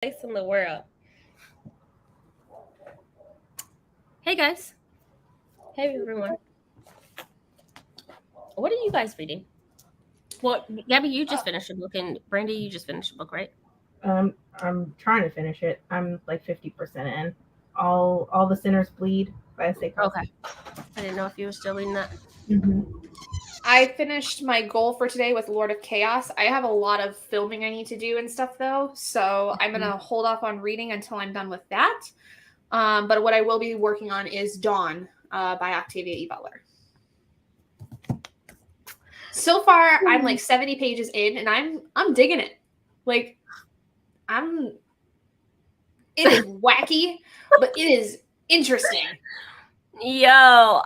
place in the world. Hey guys. Hey everyone. What are you guys reading? Well, Gabby, you just finished a book, and Brandie, you just finished a book, right? I'm trying to finish it. I'm like 50% in. All the sinners bleed by S.A. Okay. I didn't know if you were still reading that. Mm-hmm. I finished my goal for today with Lord of Chaos. I have a lot of filming I need to do and stuff though, so I'm gonna hold off on reading until I'm done with that. But what I will be working on is Dawn by Octavia E. Butler. So far, I'm like 70 pages in, and I'm digging it. Like, it is wacky, but it is interesting. Yo,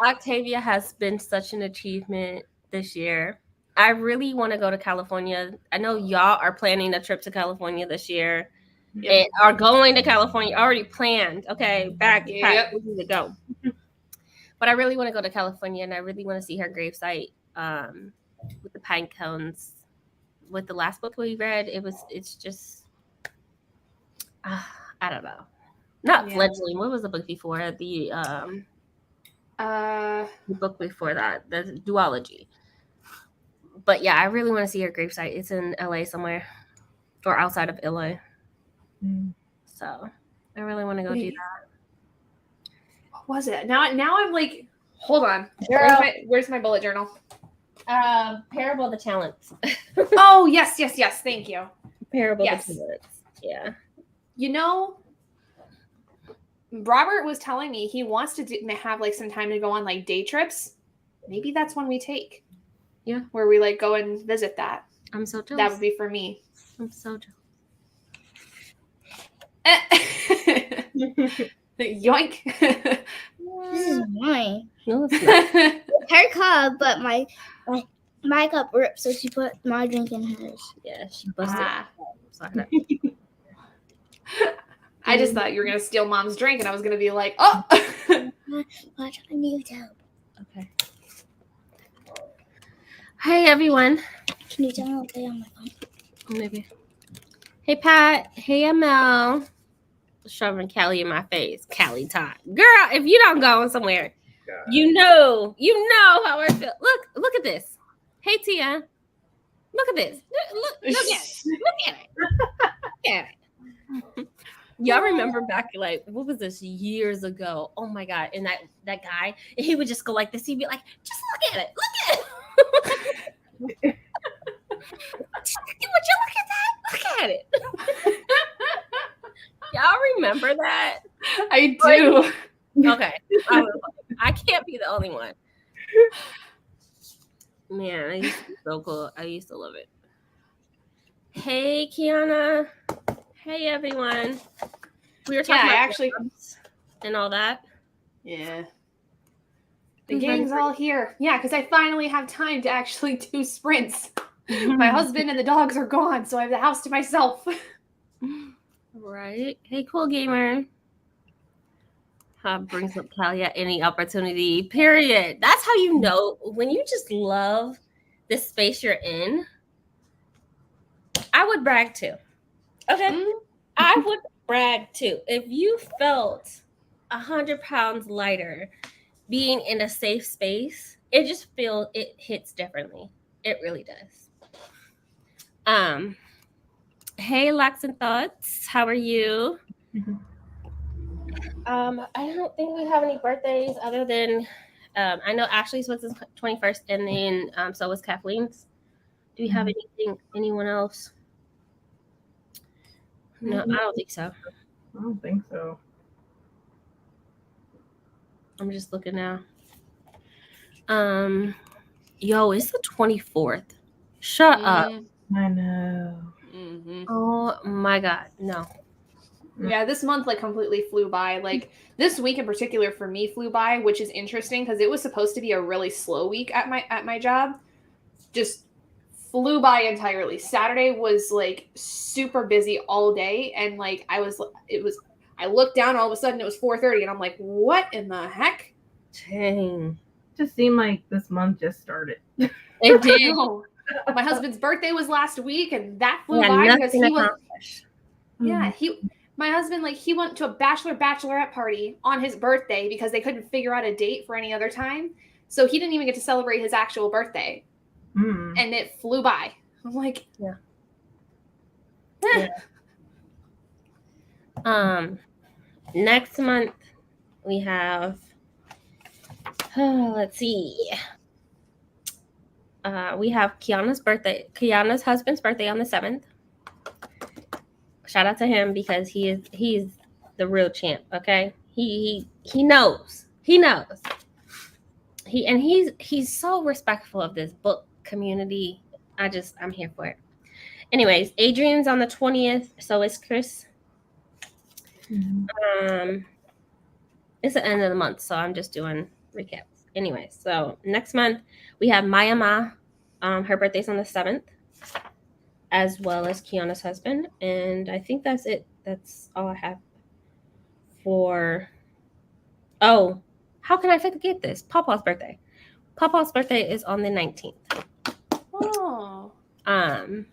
Octavia has been such an achievement this year. I really want to go to California. I know y'all are planning a trip to California this year. Yep. And are going to California, already planned. Okay, back, Yep. we need to go. But I really want to go to California, and I really want to see her gravesite with the pine cones. With the last book we read, it's just, I don't know. Not Fledgling. What was the book before? The book before that, the duology. But yeah, I really want to see her gravesite. It's in LA somewhere, or outside of LA. So I really want to go do that. What was it? Now I'm like, hold on. Where's my bullet journal? Parable of the Talents. Oh, yes. Thank you. Parable of the Talents. Yeah. You know, Robert was telling me he wants to have like some time to go on like day trips. Maybe that's one we take. Yeah. Where we like go and visit that. I'm so jealous. That would be for me. I'm so jealous. Yoink. This is mine. No, it's not. Her cup, but my cup ripped, so she put my drink in hers. Yeah, she busted. I just thought you were gonna steal Mom's drink, and I was gonna be like, oh. Watch on YouTube. Okay. Hey everyone. Can you tell me okay on my phone? Maybe. Hey Pat. Hey ML. Shoving Callie in my face. Callie time. Girl, if you don't go somewhere, you know how I feel. Look at this. Hey Tia. Look at this. Look at it. Look at it. Y'all remember back like, what was this, years ago? Oh my God. And that guy, he would just go like this. He'd be like, just look at it. Look at it. Would you look at that? Look at it. Y'all remember that? I do. Okay. I can't be the only one. Man, I used to be so cool. I used to love it. Hey, Kiana. Hey, everyone. We were talking about actually and all that. Yeah. The gang's all here. Yeah, because I finally have time to actually do sprints. My husband and the dogs are gone, so I have the house to myself. Right. Hey, cool gamer. Brings up Callie at any opportunity, period. That's how you know when you just love the space you're in. I would brag too. Okay? I would brag too. If you felt 100 pounds lighter being in a safe space, it hits differently. It really does. Hey, Locks and Thoughts. How are you? I don't think we have any birthdays other than I know Ashley's was the 21st, and then so was Kathleen's. Do we have anyone else? No, I don't think so. I don't think so. I'm just looking now. Yo, it's the 24th. Shut up. I know. Mm-hmm. Oh my God, no. Yeah, this month like completely flew by. Like this week in particular for me flew by, which is interesting because it was supposed to be a really slow week at my job. Just flew by entirely. Saturday was like super busy all day, and like I looked down, all of a sudden it was 4:30, and I'm like, what in the heck? Dang. It just seemed like this month just started. It did. My husband's birthday was last week, and that flew by because gosh. Yeah, my husband, like, he went to a bachelorette party on his birthday because they couldn't figure out a date for any other time. So he didn't even get to celebrate his actual birthday. Mm. And it flew by. I'm like, Yeah. Eh. Next month we have let's see. We have Kiana's husband's birthday on the 7th. Shout out to him because he's the real champ, okay? He knows. He knows. He's so respectful of this book community. I'm here for it. Anyways, Adrian's on the 20th, so is Chris. Mm-hmm. It's the end of the month, so I'm just doing recaps. Anyway, so next month we have Maya Ma. Her birthday's on the 7th, as well as Kiana's husband. And I think that's it. That's all I have for... Oh, how can I forget this? Papa's birthday. Papa's birthday is on the 19th. Oh.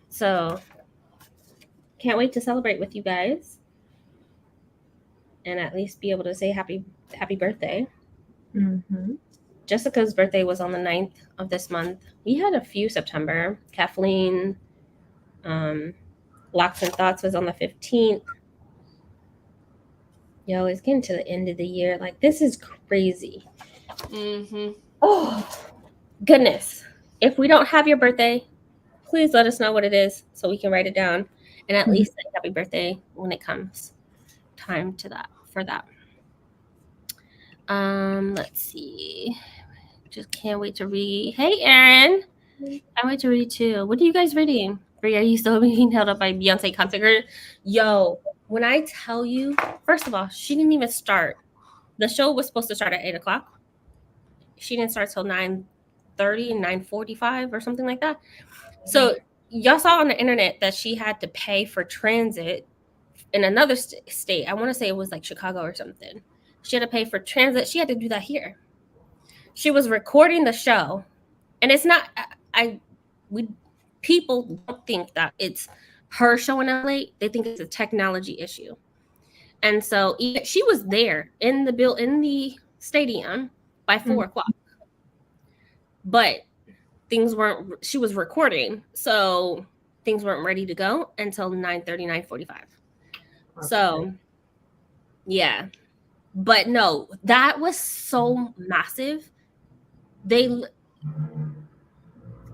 So can't wait to celebrate with you guys. And at least be able to say happy birthday. Mm-hmm. Jessica's birthday was on the 9th of this month. We had a few September. Kathleen, Locks and Thoughts was on the 15th. Yo, it's getting to the end of the year. Like, this is crazy. Mm-hmm. Oh, goodness. If we don't have your birthday, please let us know what it is so we can write it down and at least say happy birthday when it comes time for that. Let's see. Just can't wait to read. Hey, Erin. Can't wait to read too. What are you guys reading? Are you still being held up by Beyonce concert girl? Yo, when I tell you, first of all, she didn't even start. The show was supposed to start at 8:00. She didn't start till 9:30 and 9:45 or something like that. So y'all saw on the internet that she had to pay for transit in another state. I want to say it was like Chicago or something. She had to pay for transit. She had to do that here. She was recording the show, and it's not. People don't think that it's her showing up late. They think it's a technology issue, and so she was there in the stadium by 4:00, but things weren't. She was recording, so things weren't ready to go until 9:30, 9:45. Okay. So, yeah, but no, that was so massive.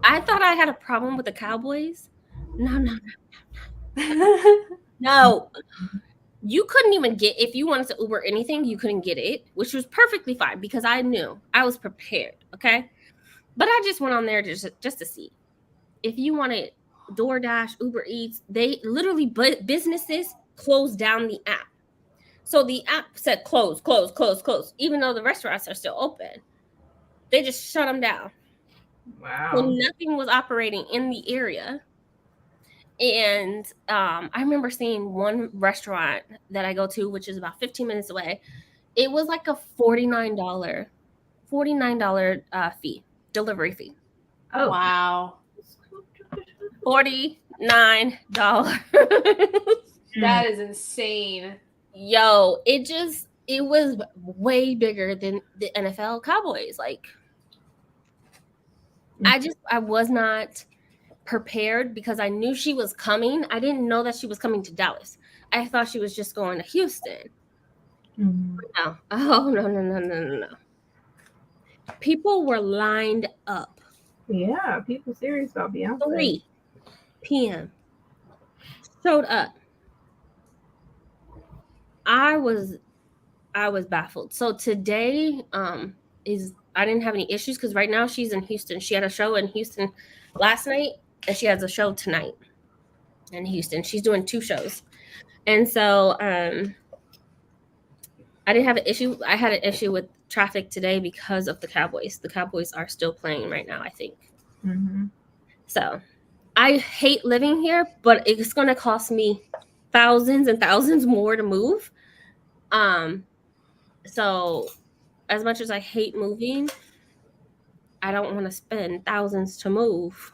I thought I had a problem with the Cowboys. No. No. You couldn't even get, if you wanted to Uber anything, you couldn't get it, which was perfectly fine because I knew I was prepared. Okay. But I just went on there just to see. If you wanted DoorDash, Uber Eats, they literally, businesses closed down the app. So the app said close, even though the restaurants are still open. They just shut them down. Wow. So nothing was operating in the area. And I remember seeing one restaurant that I go to, which is about 15 minutes away. It was like a $49 fee, delivery fee. Oh, wow. $49. That is insane. Yo, it was way bigger than the NFL Cowboys. Like, I was not prepared because I knew she was coming. I didn't know that she was coming to Dallas. I thought she was just going to Houston. Mm-hmm. No. Oh, no. People were lined up. Yeah, people serious about Beyonce. 3 p.m. Showed up. I was baffled. So today I didn't have any issues because right now she's in Houston. She had a show in Houston last night, and she has a show tonight in Houston. She's doing 2 shows. And so I didn't have an issue. I had an issue with traffic today because of the Cowboys. The Cowboys are still playing right now, I think. Mm-hmm. So I hate living here, but it's going to cost me thousands and thousands more to move. So as much as I hate moving, I don't want to spend thousands to move,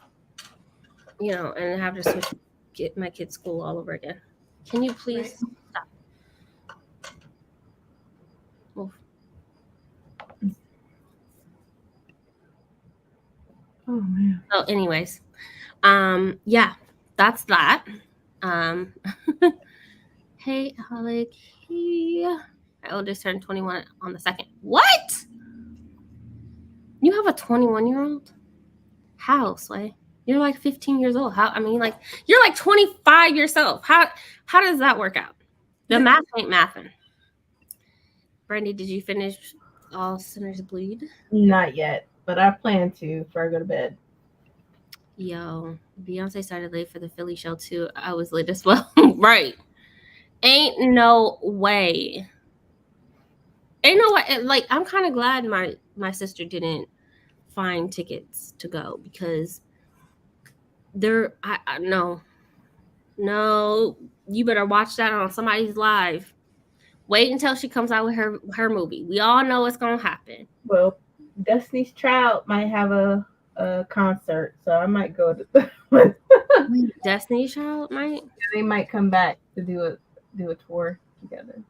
and have to switch get my kids' school all over again. Can you please stop? Move. Oh man. So, anyways, yeah, that's that. Hey, Alec. Hey. My oldest turned 21 on the 2nd. What? You have a 21-year-old? How, Sway? You're like 15 years old. How? I mean, like, you're like 25 yourself. How does that work out? The math ain't mathing. Brandie, did you finish All Sinners Bleed? Not yet, but I plan to before I go to bed. Yo, Beyonce started late for the Philly show too. I was late as well. Right. Ain't no way. Ain't no way. Like, I'm kind of glad my sister didn't find tickets to go because no, you better watch that on somebody's live. Wait until she comes out with her movie. We all know what's gonna happen. Well, Destiny's Child might have a concert, so I might go to Destiny's Child might. They might come back to do a tour together.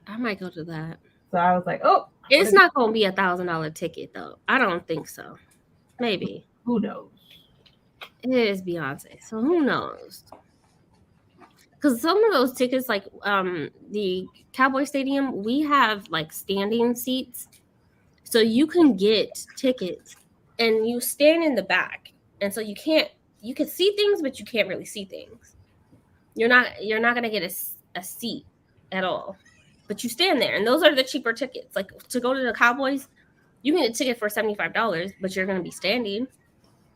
I might go to that. So I was like, oh, it's not gonna be $1,000 ticket though. I don't think so. Maybe. Who knows? It is Beyonce, so who knows? Because some of those tickets, like the Cowboy Stadium, we have like standing seats, so you can get tickets and you stand in the back, and so you can see things, but you can't really see things. You're not gonna get a seat at all, but you stand there, and those are the cheaper tickets. Like to go to the Cowboys, you can get a ticket for $75, but you're gonna be standing,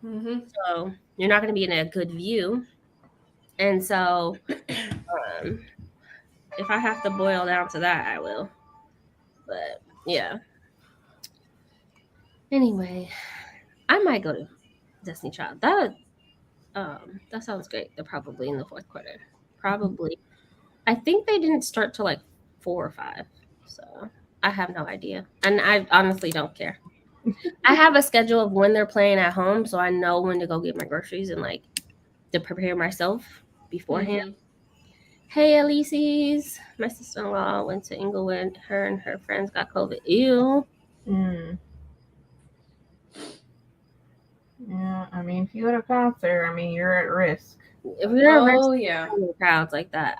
so you're not gonna be in a good view. And so, if I have to boil down to that, I will. But yeah. Anyway, I might go to Destiny Child. That sounds great. They're probably in the 4th quarter. Probably. I think they didn't start till like 4 or 5. So I have no idea, and I honestly don't care. I have a schedule of when they're playing at home, so I know when to go get my groceries and like to prepare myself beforehand. Hey, Elise's. My sister-in-law went to Inglewood. Her and her friends got COVID. Ew. Yeah, I mean, if you go to a concert, I mean, you're at risk. If you're in crowds like that,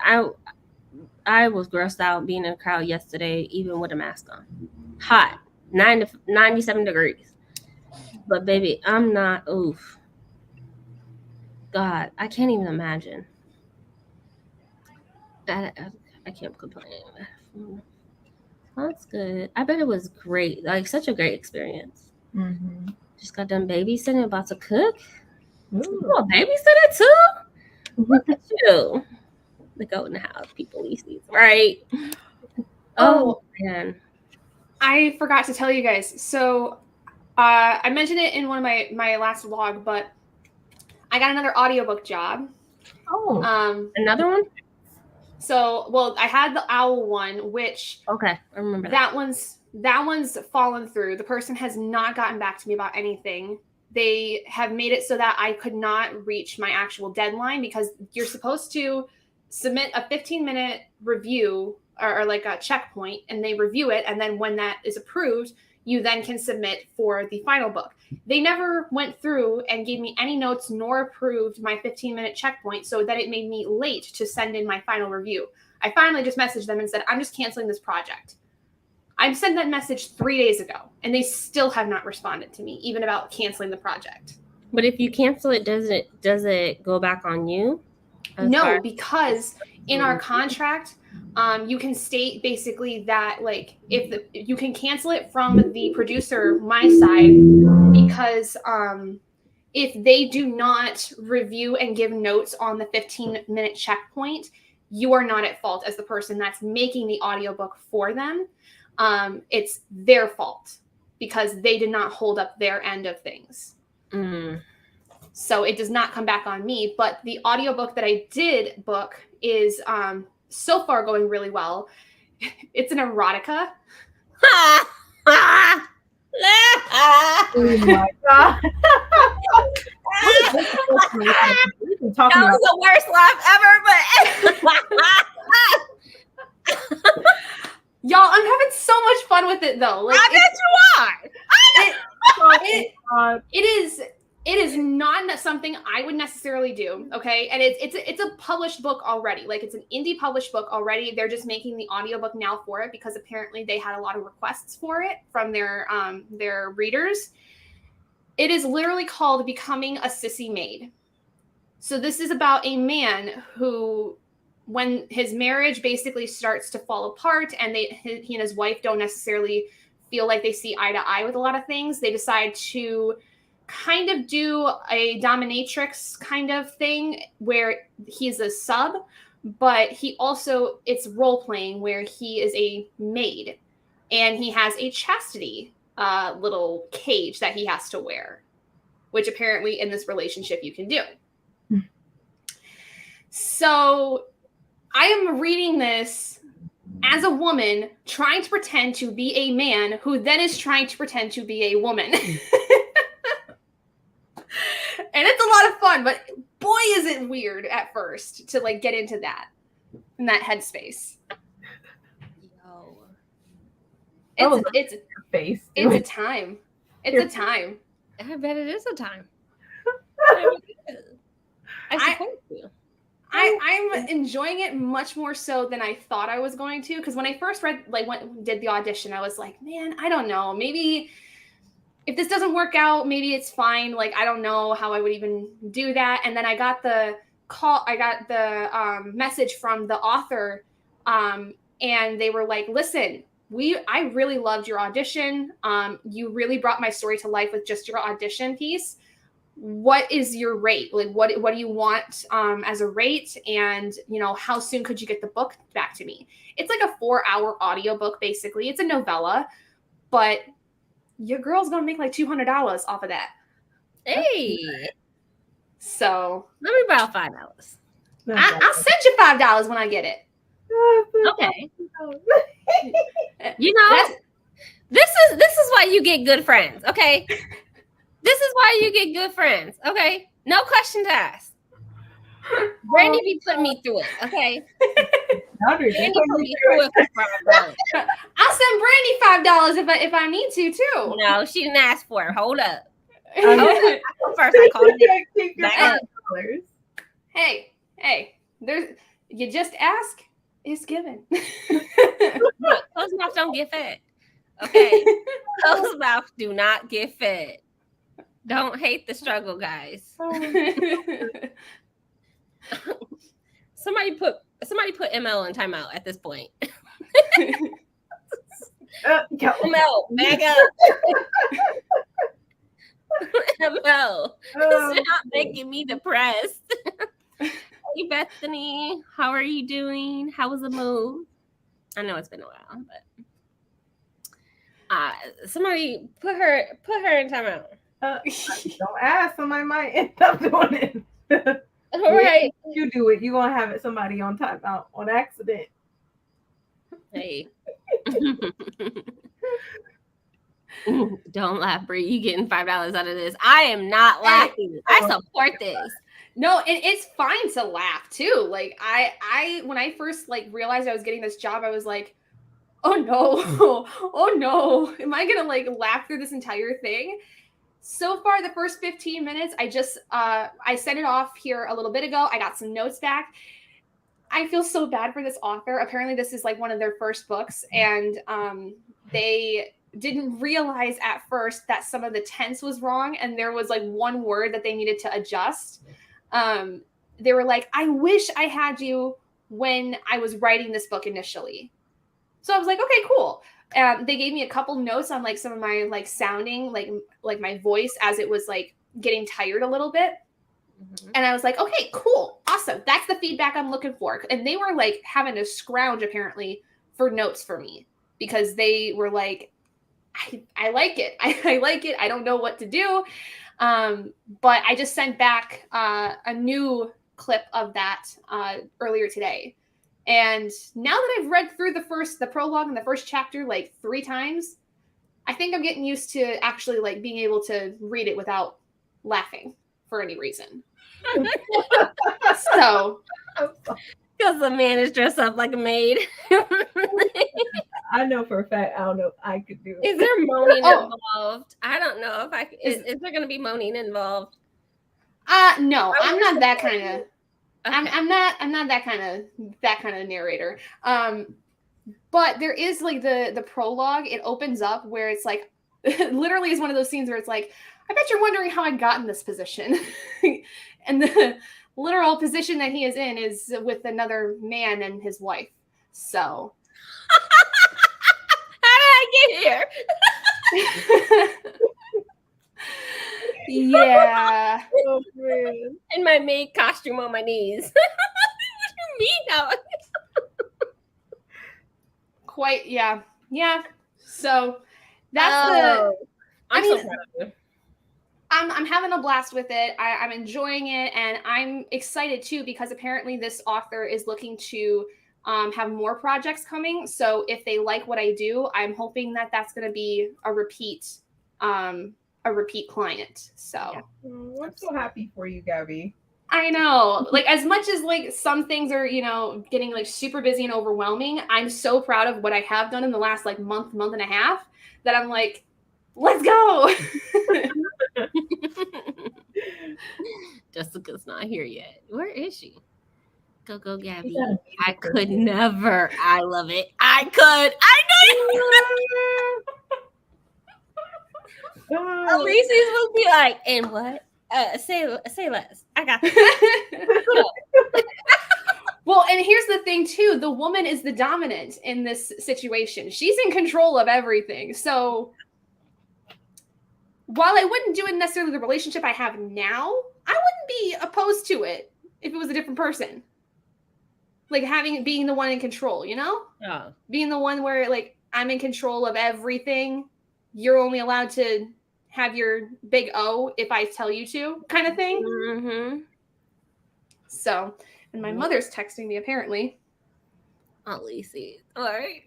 I was grossed out being in a crowd yesterday, even with a mask on. Hot, 97 degrees. But baby, I'm not. Oof. God, I can't even imagine. I can't complain. That's good. I bet it was great. Like such a great experience. Just got done babysitting, about to cook. Oh, babysitting too? Look at you. The goat in the house, people these days, right? Oh man. I forgot to tell you guys. So I mentioned it in one of my last vlog, but I got another audiobook job. Another one? So, well, I had the owl one, which I remember that one's fallen through. The person has not gotten back to me about anything. They have made it so that I could not reach my actual deadline because you're supposed to submit a 15-minute review or like a checkpoint, and they review it, and then when that is approved, you then can submit for the final book. They never went through and gave me any notes nor approved my 15-minute checkpoint, so that it made me late to send in my final review. I finally just messaged them and said, I'm just canceling this project. I sent that message 3 days ago, and they still have not responded to me, even about canceling the project. But if you cancel it, does it go back on you? No, because in our contract, you can state basically that like if you can cancel it from the producer, my side, because if they do not review and give notes on the 15-minute checkpoint, you are not at fault as the person that's making the audiobook for them. It's their fault because they did not hold up their end of things. So it does not come back on me. But the audiobook that I did book is so far going really well. It's an erotica. Oh my god. talking That about. was the worst laugh ever, but Y'all, I'm having so much fun with it though. Like I bet you are. it is not something I would necessarily do. Okay. And it's a published book already. Like it's an indie published book already. They're just making the audiobook now for it because apparently they had a lot of requests for it from their readers. It is literally called Becoming a Sissy Maid. So this is about a man who, when his marriage basically starts to fall apart and he and his wife don't necessarily feel like they see eye to eye with a lot of things, they decide to kind of do a dominatrix kind of thing where he's a sub, but it's role playing where he is a maid and he has a chastity little cage that he has to wear, which apparently in this relationship you can do. So I am reading this as a woman trying to pretend to be a man who then is trying to pretend to be a woman. And it's a lot of fun, but boy, is it weird at first to like get into that in that headspace. Yo. It's a time. It's a time. I bet it is a time. I support you. I'm enjoying it much more so than I thought I was going to. Because when I first did the audition, I was like, man, I don't know. Maybe if this doesn't work out, maybe it's fine. Like, I don't know how I would even do that. And then I got the message from the author. And they were like, listen, I really loved your audition. You really brought my story to life with just your audition piece. What is your rate? Like, what do you want as a rate? And, how soon could you get the book back to me? It's like a 4-hour audiobook, basically. It's a novella, but your girl's going to make like $200 off of that. Hey. So let me borrow $5. I'll send you $5 when I get it. Okay. This is why you get good friends, okay? This is why you get good friends, okay? No questions asked. Brandie be putting me through it, okay? Brandie put me through it for $5. I'll send Brandie $5 if I need to too. No, she didn't ask for it. Hold up. First, I called it. Back up. Hey, you just ask, it's given. Look, closed mouth don't get fed. Okay, closed mouth do not get fed. Don't hate the struggle, guys. Somebody put ML in timeout at this point. ML, back up. ML, it's not making me depressed. Hey, Bethany, how are you doing? How was the move? I know it's been a while, but somebody put her in timeout. Don't ask. Somebody might end up doing it. All right. You do it. You're going to have somebody on timeout on accident. Hey. Don't laugh, Bree. You getting $5 out of this. I am not laughing. I support this. No, and it's fine to laugh too. Like I when I first realized I was getting this job, I was like, oh no, am I gonna laugh through this entire thing? So far, the first 15 minutes, I sent it off here a little bit ago. I got some notes back. I feel so bad for this author. Apparently, this is one of their first books, and they didn't realize at first that some of the tense was wrong, and there was one word that they needed to adjust. They were like, I wish I had you when I was writing this book initially. So I was like, okay, cool. They gave me a couple notes on some of my sounding, like my voice as it was getting tired a little bit. Mm-hmm. And I was like, okay, cool. Awesome. That's the feedback I'm looking for. And they were having to scrounge apparently for notes for me because they were like, I like it. I like it. I don't know what to do. But I just sent back a new clip of that earlier today. And now that I've read through the prologue and the first chapter 3 times, I think I'm getting used to actually being able to read it without laughing for any reason. So, because the man is dressed up like a maid. I know for a fact. I don't know if I could do it. Is there moaning Oh. involved? I don't know if I is there going to be moaning involved? no, I'm not that kind of. Okay. I'm not that kind of narrator. But there is like the prologue. It opens up where it's like, literally is one of those scenes where it's like, I bet you're wondering how I got in this position, and the literal position that he is in is with another man and his wife. So, how did I get here? Yeah. Oh, man. In my maid costume on my knees. What do you mean now? Quite, yeah. So that's I'm I mean, so proud of you. I'm having a blast with it. I'm enjoying it, and I'm excited too because apparently this author is looking to have more projects coming. So if they like what I do, I'm hoping that that's going to be a repeat client. So Oh, I'm so happy for you, Gabby. I know, like as much as like some things are, getting like super busy and overwhelming, I'm so proud of what I have done in the last like month and a half that I'm like, let's go. Jessica's not here yet. Where is she? Go, Gabby. She's at a I music could festival. never. I love it. I know you. Alicia's will be like, and what? Say less. I got this. Well, and here's the thing too. The woman is the dominant in this situation. She's in control of everything. So while I wouldn't do it necessarily the relationship I have now, I wouldn't be opposed to it if it was a different person. Like being the one in control, Oh. Being the one where like I'm in control of everything. You're only allowed to have your big O if I tell you to, kind of thing. Mm-hmm. So, and my mother's texting me apparently. Alicia. All right.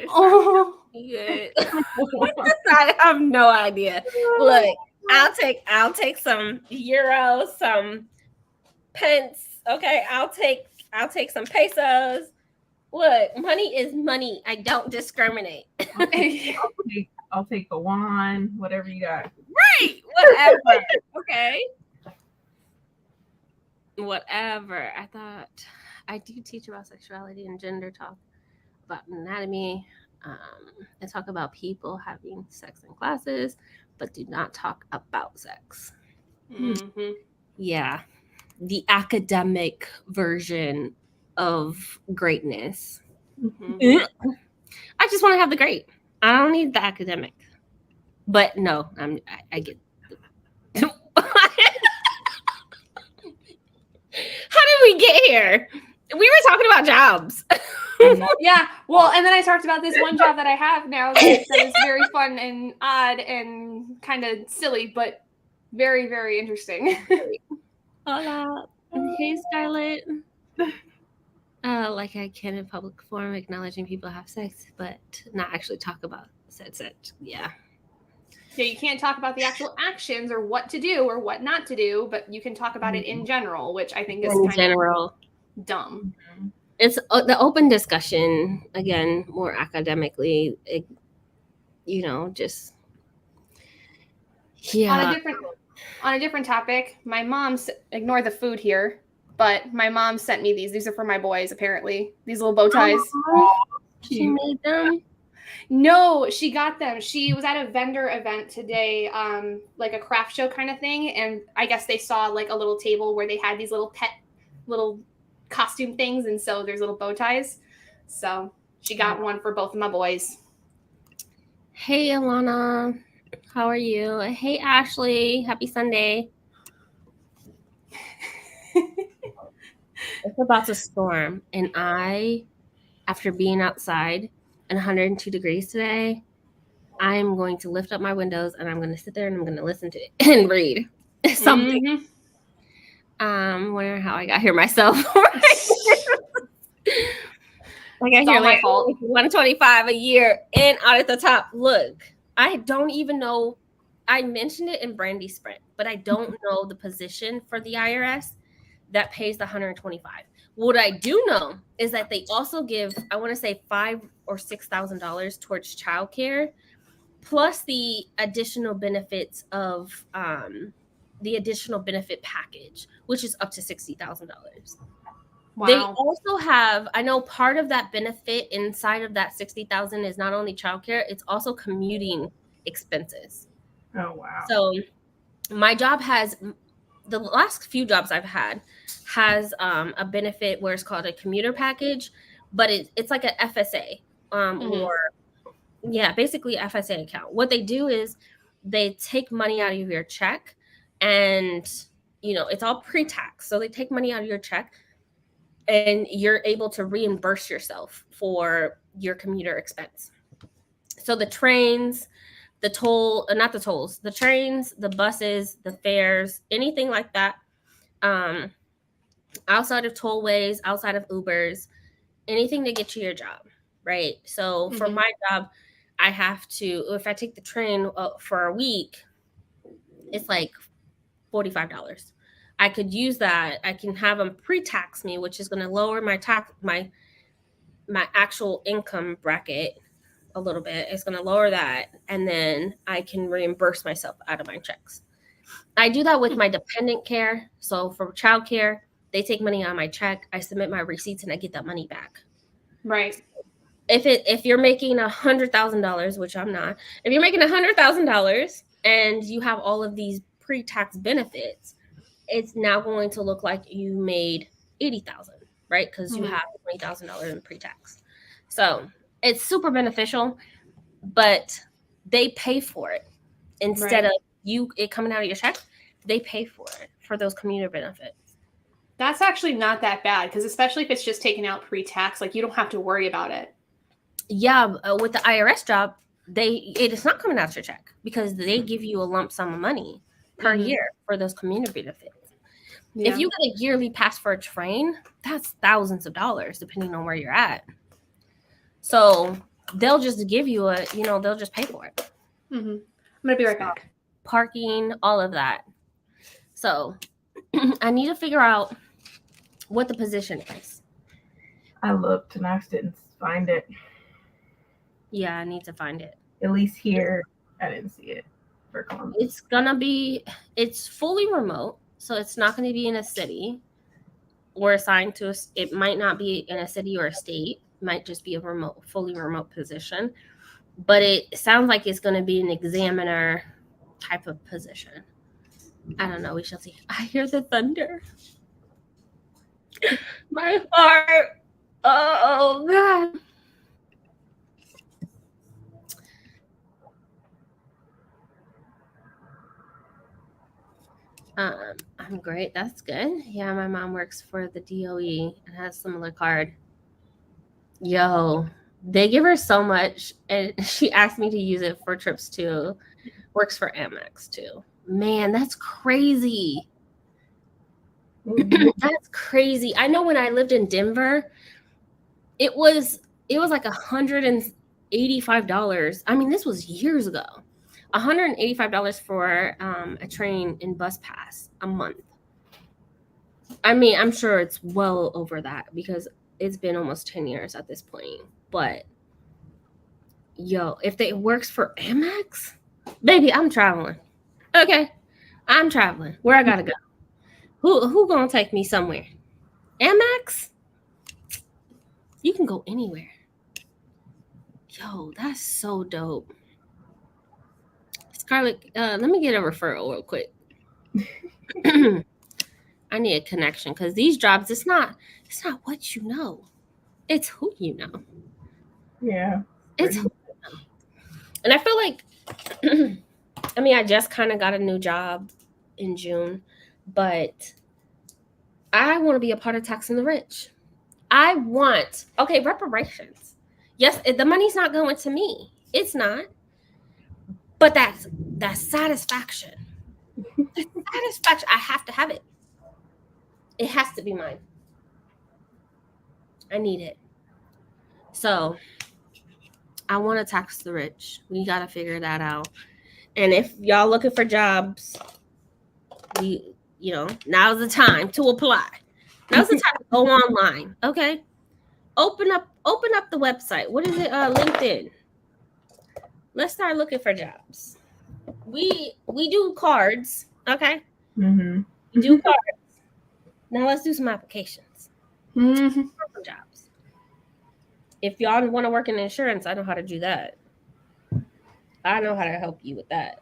Oh, Good. I have no idea. Look, I'll take some euros, some pence. Okay, I'll take some pesos. Look, money is money. I don't discriminate. I'll take a wine, whatever you got. Right. Whatever. Okay. Whatever. I thought I do teach about sexuality and gender, talk about anatomy, and talk about people having sex in classes, but do not talk about sex. mm-hmm. Yeah. The academic version of greatness. Mm-hmm. I just want to have the great. I don't need the academic. But no, I get. How did we get here? We were talking about jobs. Yeah, well, and then I talked about this one job that I have now that is very fun and odd and kind of silly, but very, very interesting. Hola. Hey, Scarlett. Like I can in public forum acknowledging people have sex, but not actually talk about sex. Yeah. Yeah, you can't talk about the actual actions or what to do or what not to do, but you can talk about it in general, which I think is In kind general. of dumb. It's the open discussion, again, more academically, just, yeah. On a different topic, my mom, ignore the food here, but my mom sent me these. These are for my boys, apparently. These little bow ties. She made them? No, she got them. She was at a vendor event today, like a craft show kind of thing. And I guess they saw like a little table where they had these little little costume things. And so there's little bow ties. So she got one for both of my boys. Hey, Alana. How are you? Hey, Ashley. Happy Sunday. It's about to storm. And after being outside and 102 degrees today, I'm going to lift up my windows and I'm going to sit there and I'm going to listen to it and read something. Mm-hmm. Wondering how I got here myself. Like I hear my fault. 125 a year and out at the top. Look, I don't even know. I mentioned it in Brandie Sprint, but I don't know the position for the IRS. that pays the 125. What I do know is that they also give, I want to say $5,000 or $6,000 towards childcare, plus the additional benefits of the additional benefit package, which is up to $60,000. Wow. They also have, I know part of that benefit inside of that $60,000 is not only childcare, it's also commuting expenses. Oh wow. So my job has, the last few jobs I've had has a benefit where it's called a commuter package, but it's like an FSA or yeah, basically FSA account. What they do is they take money out of your check, and it's all pre-tax. So they take money out of your check, and you're able to reimburse yourself for your commuter expense. So the trains, the toll, not the tolls, the trains, the buses, the fares, anything like that, outside of tollways, outside of Ubers, anything to get you your job, right? So for my job, I have to, if I take the train for a week, it's like $45. I could use that. I can have them pre-tax me, which is going to lower my tax, my actual income bracket a little bit. It's going to lower that, and then I can reimburse myself out of my checks. I do that with my dependent care. So for childcare, they take money out of my check. I submit my receipts, and I get that money back. Right. If you're making $100,000, which I'm not, if you're making $100,000 and you have all of these pre-tax benefits, it's now going to look like you made $80,000, right? Because you have $20,000 in pre-tax. So it's super beneficial, but they pay for it instead of it coming out of your check. They pay for it for those commuter benefits. That's actually not that bad, because especially if it's just taken out pre-tax, like you don't have to worry about it. Yeah, with the IRS job, it is not coming out your check because they give you a lump sum of money per year for those commuter benefits. Yeah. If you get a yearly pass for a train, that's thousands of dollars depending on where you're at. So they'll just give you they'll just pay for it. I'm gonna be right back. Parking, all of that. So I need to figure out what the position is. I looked and I didn't find it. Yeah, I need to find it. At least here, I didn't see it for Columbus. It's fully remote, so it's not going to be in a city. We're assigned to it might not be in a city or a state. It might just be a fully remote position. But it sounds like it's going to be an examiner type of position. I don't know. We shall see. I hear the thunder. My heart. Oh, God. I'm great. That's good. Yeah, my mom works for the DOE and has a similar card. Yo, they give her so much, and she asked me to use it for trips too. Works for Amex too. Man, that's crazy. That's crazy. I know when I lived in Denver, it was like $185. I mean, this was years ago. $185 for a train and bus pass a month. I mean, I'm sure it's well over that because it's been almost 10 years at this point. But yo, if it works for Amex, baby, I'm traveling. Okay, I'm traveling. Where I gotta go? Who gonna take me somewhere? Amex? You can go anywhere. Yo, that's so dope. Scarlett, let me get a referral real quick. I need a connection because these jobs, it's not what you know. It's who you know. Yeah. It's who you know. And I feel like, I mean, I just kind of got a new job in June, but I want to be a part of taxing the rich. Reparations. Yes, the money's not going to me. It's not. But that satisfaction. The satisfaction, I have to have it. It has to be mine. I need it. So I want to tax the rich. We got to figure that out. And if y'all looking for jobs, now's the time to apply. Now's the time to go online. Okay. Open up the website. What is it? LinkedIn. Let's start looking for jobs. We do cards. Okay. Mm-hmm. We do cards. Now let's do some applications. Mm-hmm. For jobs. If y'all want to work in insurance, I know how to do that. I know how to help you with that.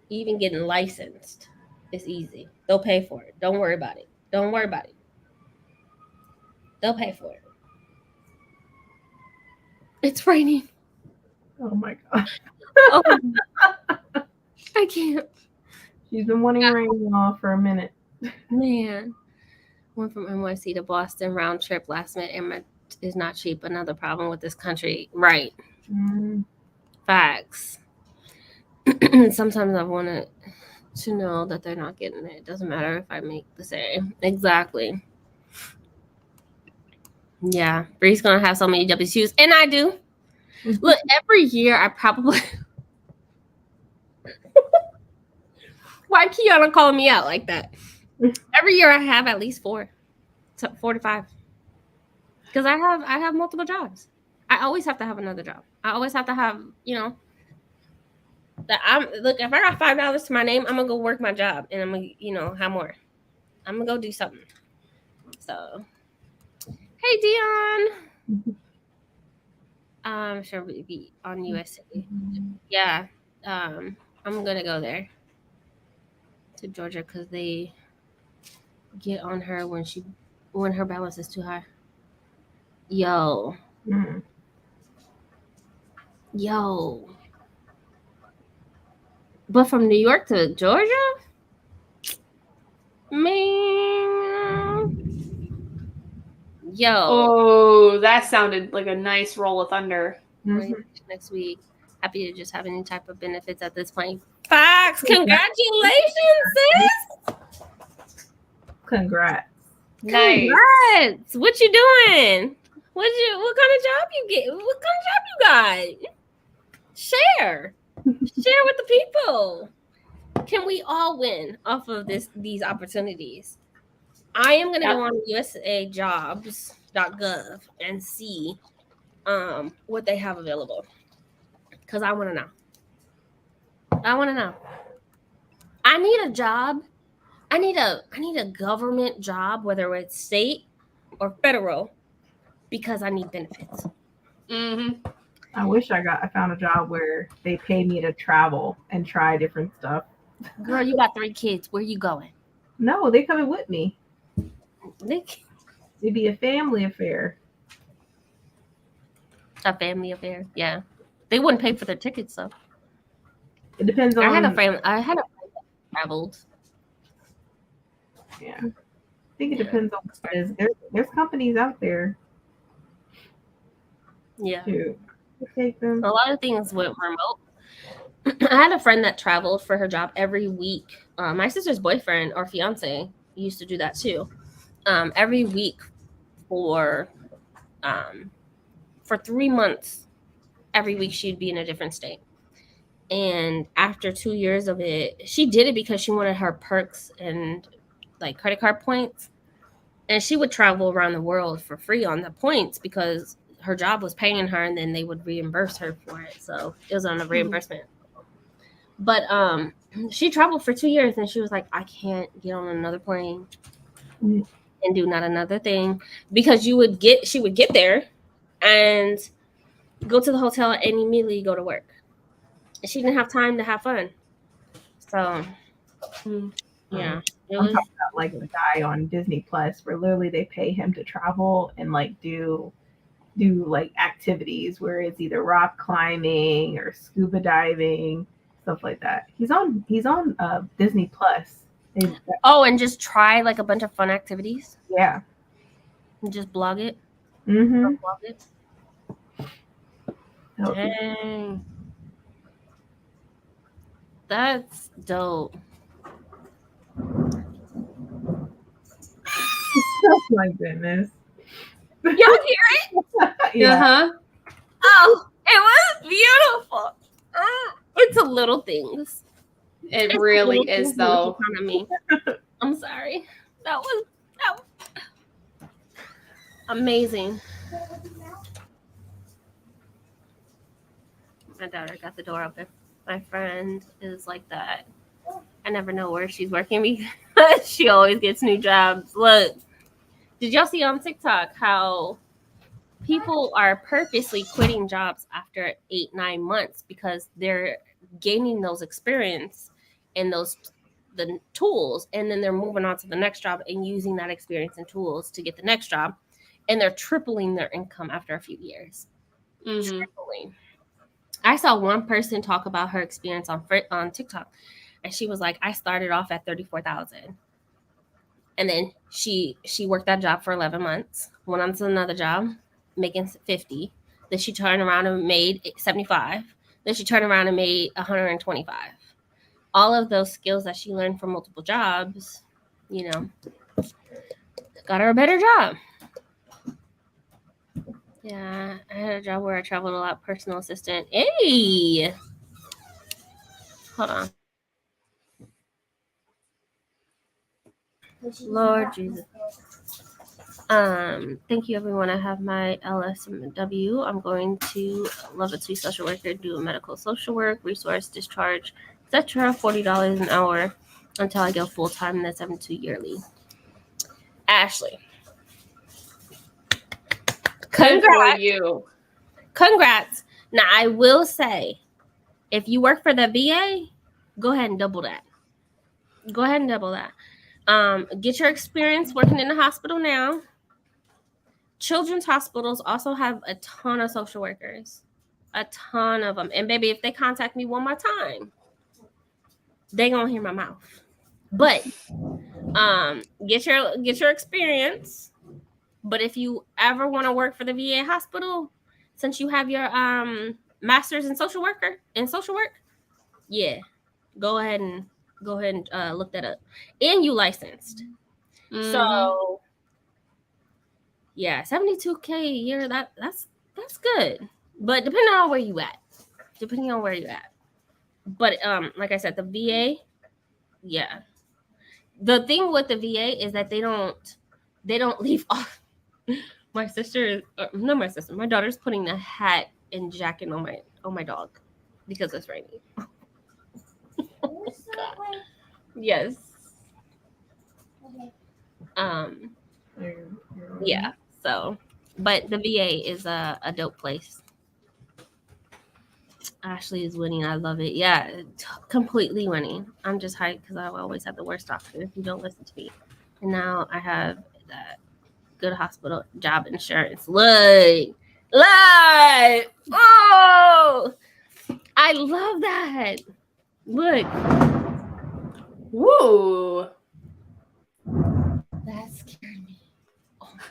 Even getting licensed is easy. They'll pay for it. Don't worry about it. Don't worry about it. They'll pay for it. It's raining. Oh my god. Oh, I can't. She's been wanting rain off for a minute. Man. Went from NYC to Boston round trip last minute. And is not cheap. Another problem with this country. Right. Mm. Facts. Sometimes I want to know that they're not getting it. It doesn't matter if I make the same. Exactly. Yeah. Bree's going to have so many W2s. And I do. Look, every year I probably... Why Kiana calling me out like that? Every year I have at least 4 to 5. Because I have multiple jobs. I always have to have another job. I always have to have, look, if I got $5 to my name, I'm gonna go work my job and I'm gonna, have more. I'm gonna go do something. So hey Dion. I'm sure we'll be on USA. Yeah. I'm gonna go there to Georgia because they get on her when her balance is too high. Yo. Mm. Yo. But from New York to Georgia? Man. Yo. Oh, that sounded like a nice roll of thunder. Mm-hmm. Next week. Happy to just have any type of benefits at this point. Fox, congratulations, sis. Congrats. Nice. Congrats. What you doing? What kind of job you get? What kind of job you got? Share with the people. Can we all win off of these opportunities? I am gonna go on usajobs.gov and see what they have available because I want to know. I need a job. I need a government job, whether it's state or federal, because I need benefits. Mm-hmm. I wish I found a job where they pay me to travel and try different stuff. Girl, you got 3 kids. Where you going? No, they coming with me. Nick, It'd be a family affair. a family affair. Yeah, they wouldn't pay for their tickets though. It depends on. I had a friend that traveled. Yeah, I think it depends on what it is. There's companies out there. Yeah, To take them. a lot of things went remote. I had a friend that traveled for her job every week. My sister's boyfriend or fiance used to do that too. Every week for 3 months, every week she'd be in a different state. And after 2 years of it, she did it because she wanted her perks and like credit card points. And she would travel around the world for free on the points because her job was paying her and then they would reimburse her for it. So it was on a reimbursement. But she traveled for 2 years and she was like, I can't get on another plane and do not another thing because she would get there and go to the hotel and immediately go to work. And she didn't have time to have fun. So yeah. I'm talking about like the guy on Disney Plus where literally they pay him to travel and like do like activities where it's either rock climbing or scuba diving, stuff like that. He's on Disney Plus. And just try like a bunch of fun activities. Yeah. And just blog it. Mm-hmm. Blog it. Oh. Dang. That's dope. Oh my goodness. Y'all hear it? Yeah. Uh-huh. Oh, it was beautiful. It's the little things. It really is, though. On me. I'm sorry. That was amazing. My daughter got the door open. My friend is like that. I never know where she's working because she always gets new jobs. Look, did y'all see on TikTok how people are purposely quitting jobs after 8-9 months because they're gaining those experience and the tools, and then they're moving on to the next job and using that experience and tools to get the next job, and they're tripling their income after a few years. Tripling. I saw one person talk about her experience on TikTok, and she was like, I started off at $34,000, and then she worked that job for 11 months, went on to another job making 50. Then she turned around and made 75. Then she turned around and made 125. All of those skills that she learned from multiple jobs, got her a better job. Yeah, I had a job where I traveled a lot, personal assistant. Hey, hold on. Lord Jesus. Thank you, everyone. I have my LSMW. I'm going to level 2 social worker, do a medical social work, resource discharge, etc. $40 an hour until I go full time in the 72 yearly. Ashley, congrats. You. Congrats. Now I will say, if you work for the VA, go ahead and double that. Go ahead and double that. Get your experience working in the hospital now. Children's hospitals also have a ton of social workers, a ton of them. And baby, if they contact me one more time, they gonna hear my mouth. But get your experience. But if you ever want to work for the VA hospital, since you have your master's in social work, yeah, go ahead and look that up. And you licensed. So yeah, $72K a year, that's good. But depending on where you at. But like I said, the VA, yeah. The thing with the VA is that they don't leave off. My daughter's putting a hat and jacket on my dog because it's raining. Yes. Yeah. So, but the VA is a dope place. Ashley is winning. I love it. Yeah, completely winning. I'm just hyped because I always have the worst doctor who don't listen to me, and now I have that good hospital job insurance. Look. Oh, I love that. Look. Woo. That scared me. Oh my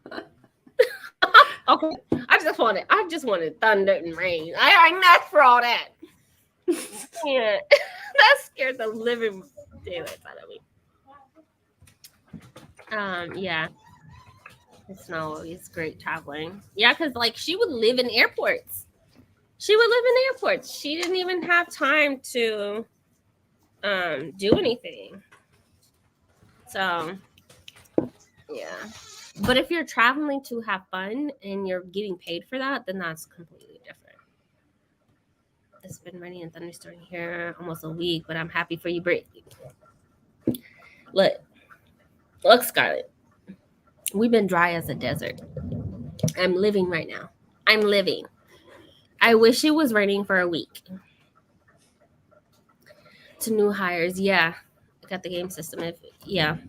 God. Okay. I just wanted thunder and rain. I ain't asked for all that. Yeah. That scared the living daylights out of me. Yeah. It's always great traveling. Yeah, because like she would live in airports. She didn't even have time to do anything. So yeah. But if you're traveling to have fun and you're getting paid for that, then that's completely different. It's been raining and thunderstorming here almost a week, but I'm happy for you, Brandie. Look, Scarlett. We've been dry as a desert. I'm living right now. I wish it was raining for a week. To new hires, yeah. Got the game system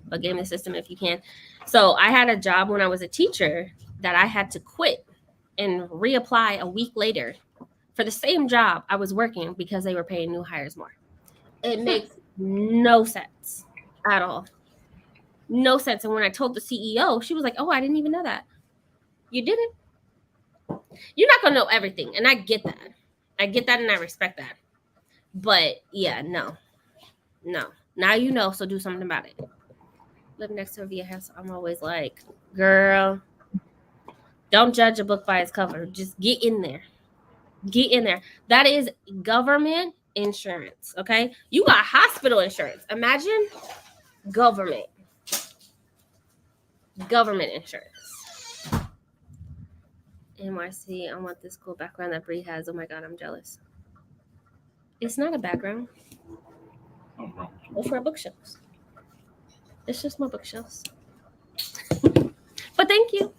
but game the system if you can. So I had a job when I was a teacher that I had to quit and reapply a week later for the same job I was working because they were paying new hires more. It makes no sense at all. No sense. And when I told the CEO, she was like, oh, I didn't even know that. You didn't? You're not going to know everything. And I get that. And I respect that. But yeah, no. Now you know, so do something about it. Live next to a VA house. I'm always like, girl, don't judge a book by its cover. Just get in there. That is government insurance. Okay, you got hospital insurance. Imagine government insurance. NYC, I want this cool background that Bree has. Oh my god, I'm jealous. It's not a background. Go for our bookshelves. It's just my bookshelves. But thank you.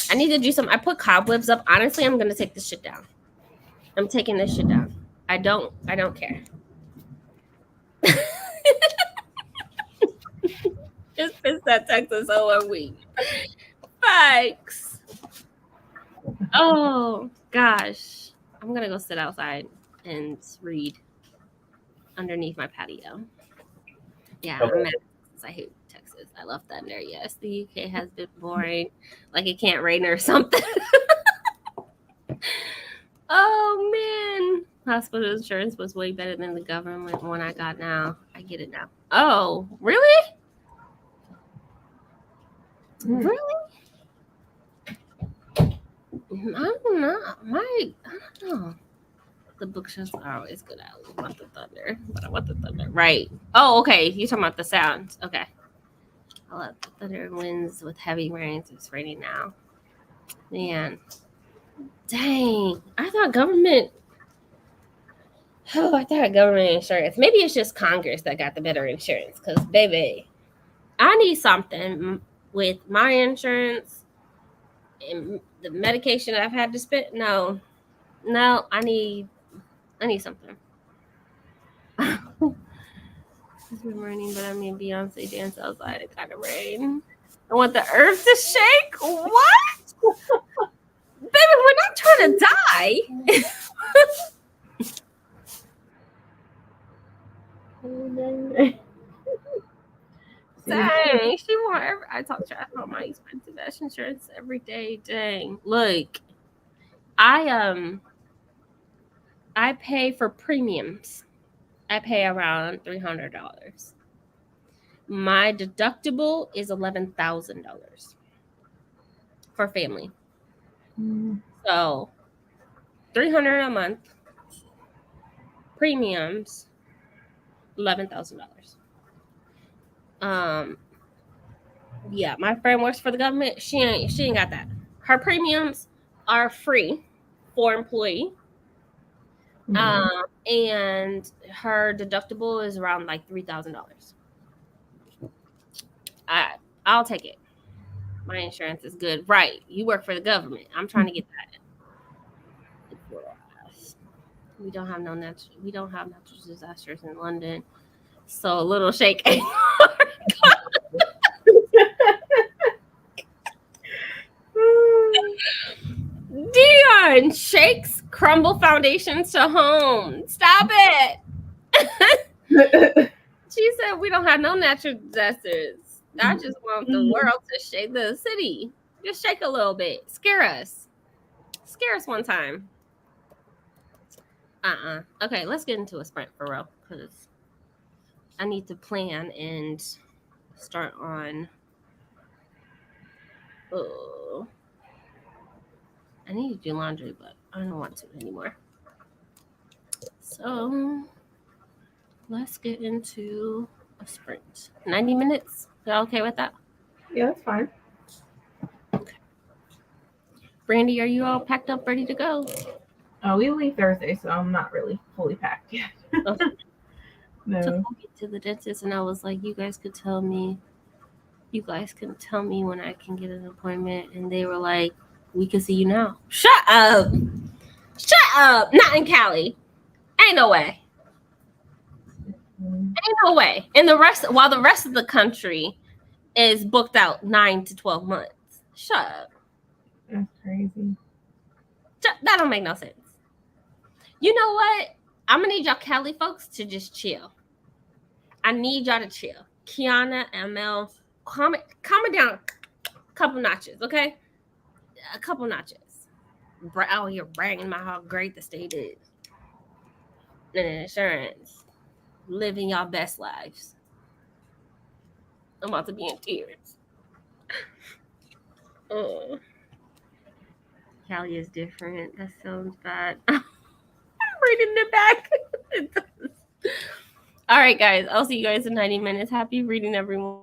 I need to do some. I put cobwebs up. Honestly, I'm gonna take this shit down. I'm taking this shit down. I don't care. Just pissed that Texas all week. Thanks. Oh gosh. I'm gonna go sit outside and read underneath my patio. Yeah, I'm mad. I hate Texas. I love thunder. Yes, the UK has been boring. Like it can't rain or something. Oh man. Hospital insurance was way better than the government one I got now. I get it now. Oh, really? Really? I don't know. I don't know. The bookshelves are always good. I want the thunder, but I want the thunder. Right. Oh, okay. You're talking about the sounds. Okay. I love the thunder and winds with heavy rains. It's raining now. Man. Dang. I thought government insurance. Maybe it's just Congress that got the better insurance. Because, baby, I need something with my insurance and the medication I've had to spend. No, I need something. It's been raining, but I mean Beyonce dance outside. It kind of rain. I want the earth to shake. What? Baby, we're not trying to die. Dang, she want. I talk trash about my expensive ass insurance every day. Dang, look, I pay for premiums. I pay around $300. My deductible is $11,000 for family. So $300 a month. Premiums $11,000. Yeah, my friend works for the government. She ain't got that. Her premiums are free for employee. And her deductible is around like $3,000. I'll take it. My insurance is good. Right. You work for the government. I'm trying to get that. We don't have natural disasters in London. So a little shake. Dion shakes crumble foundations to home. Stop it. She said we don't have no natural disasters. I just want the world to shake the city. Just shake a little bit. Scare us. Scare us one time. Okay, let's get into a sprint for real. Because I need to plan and start on. Oh. I need to do laundry, but I don't want to anymore. So let's get into a sprint. 90 minutes. Y'all okay with that? Yeah, that's fine. Okay. Brandie, are you all packed up, ready to go? Oh, we leave Thursday, so I'm not really fully packed yet. Okay. No. Took me to the dentist, and I was like, you guys can tell me when I can get an appointment. And they were like, we can see you now. Shut up. Not in Cali. Ain't no way. And while the rest of the country is booked out 9 to 12 months. Shut up. That's crazy. That don't make no sense. You know what? I'm gonna need y'all Cali folks to just chill. I need y'all to chill. Kiana, ML, calm it down a couple notches, okay? A couple notches. Out here bragging about how great the state is. And insurance. Living y'all best lives. I'm about to be in tears. Oh. Cali is different. That sounds bad. I'm reading it back. All right, guys. I'll see you guys in 90 minutes. Happy reading, everyone.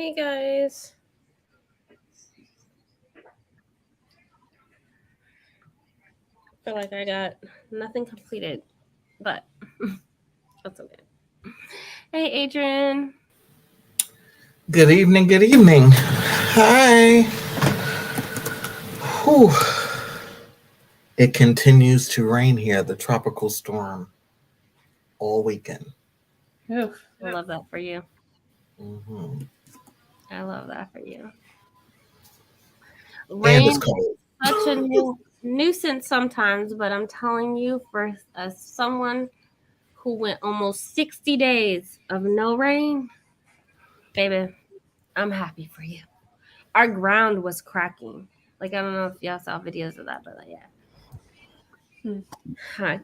Hey guys. I feel like I got nothing completed, but that's okay. Hey Adrian. Good evening, good evening. Hi. Whew. It continues to rain here, the tropical storm, all weekend. Oof. I love that for you. Mm-hmm. I love that for you. And Rain it's cold. is such a nuisance sometimes, but I'm telling you, for someone who went almost 60 days of no rain, baby, I'm happy for you. Our ground was cracking. Like, I don't know if y'all saw videos of that, but yeah.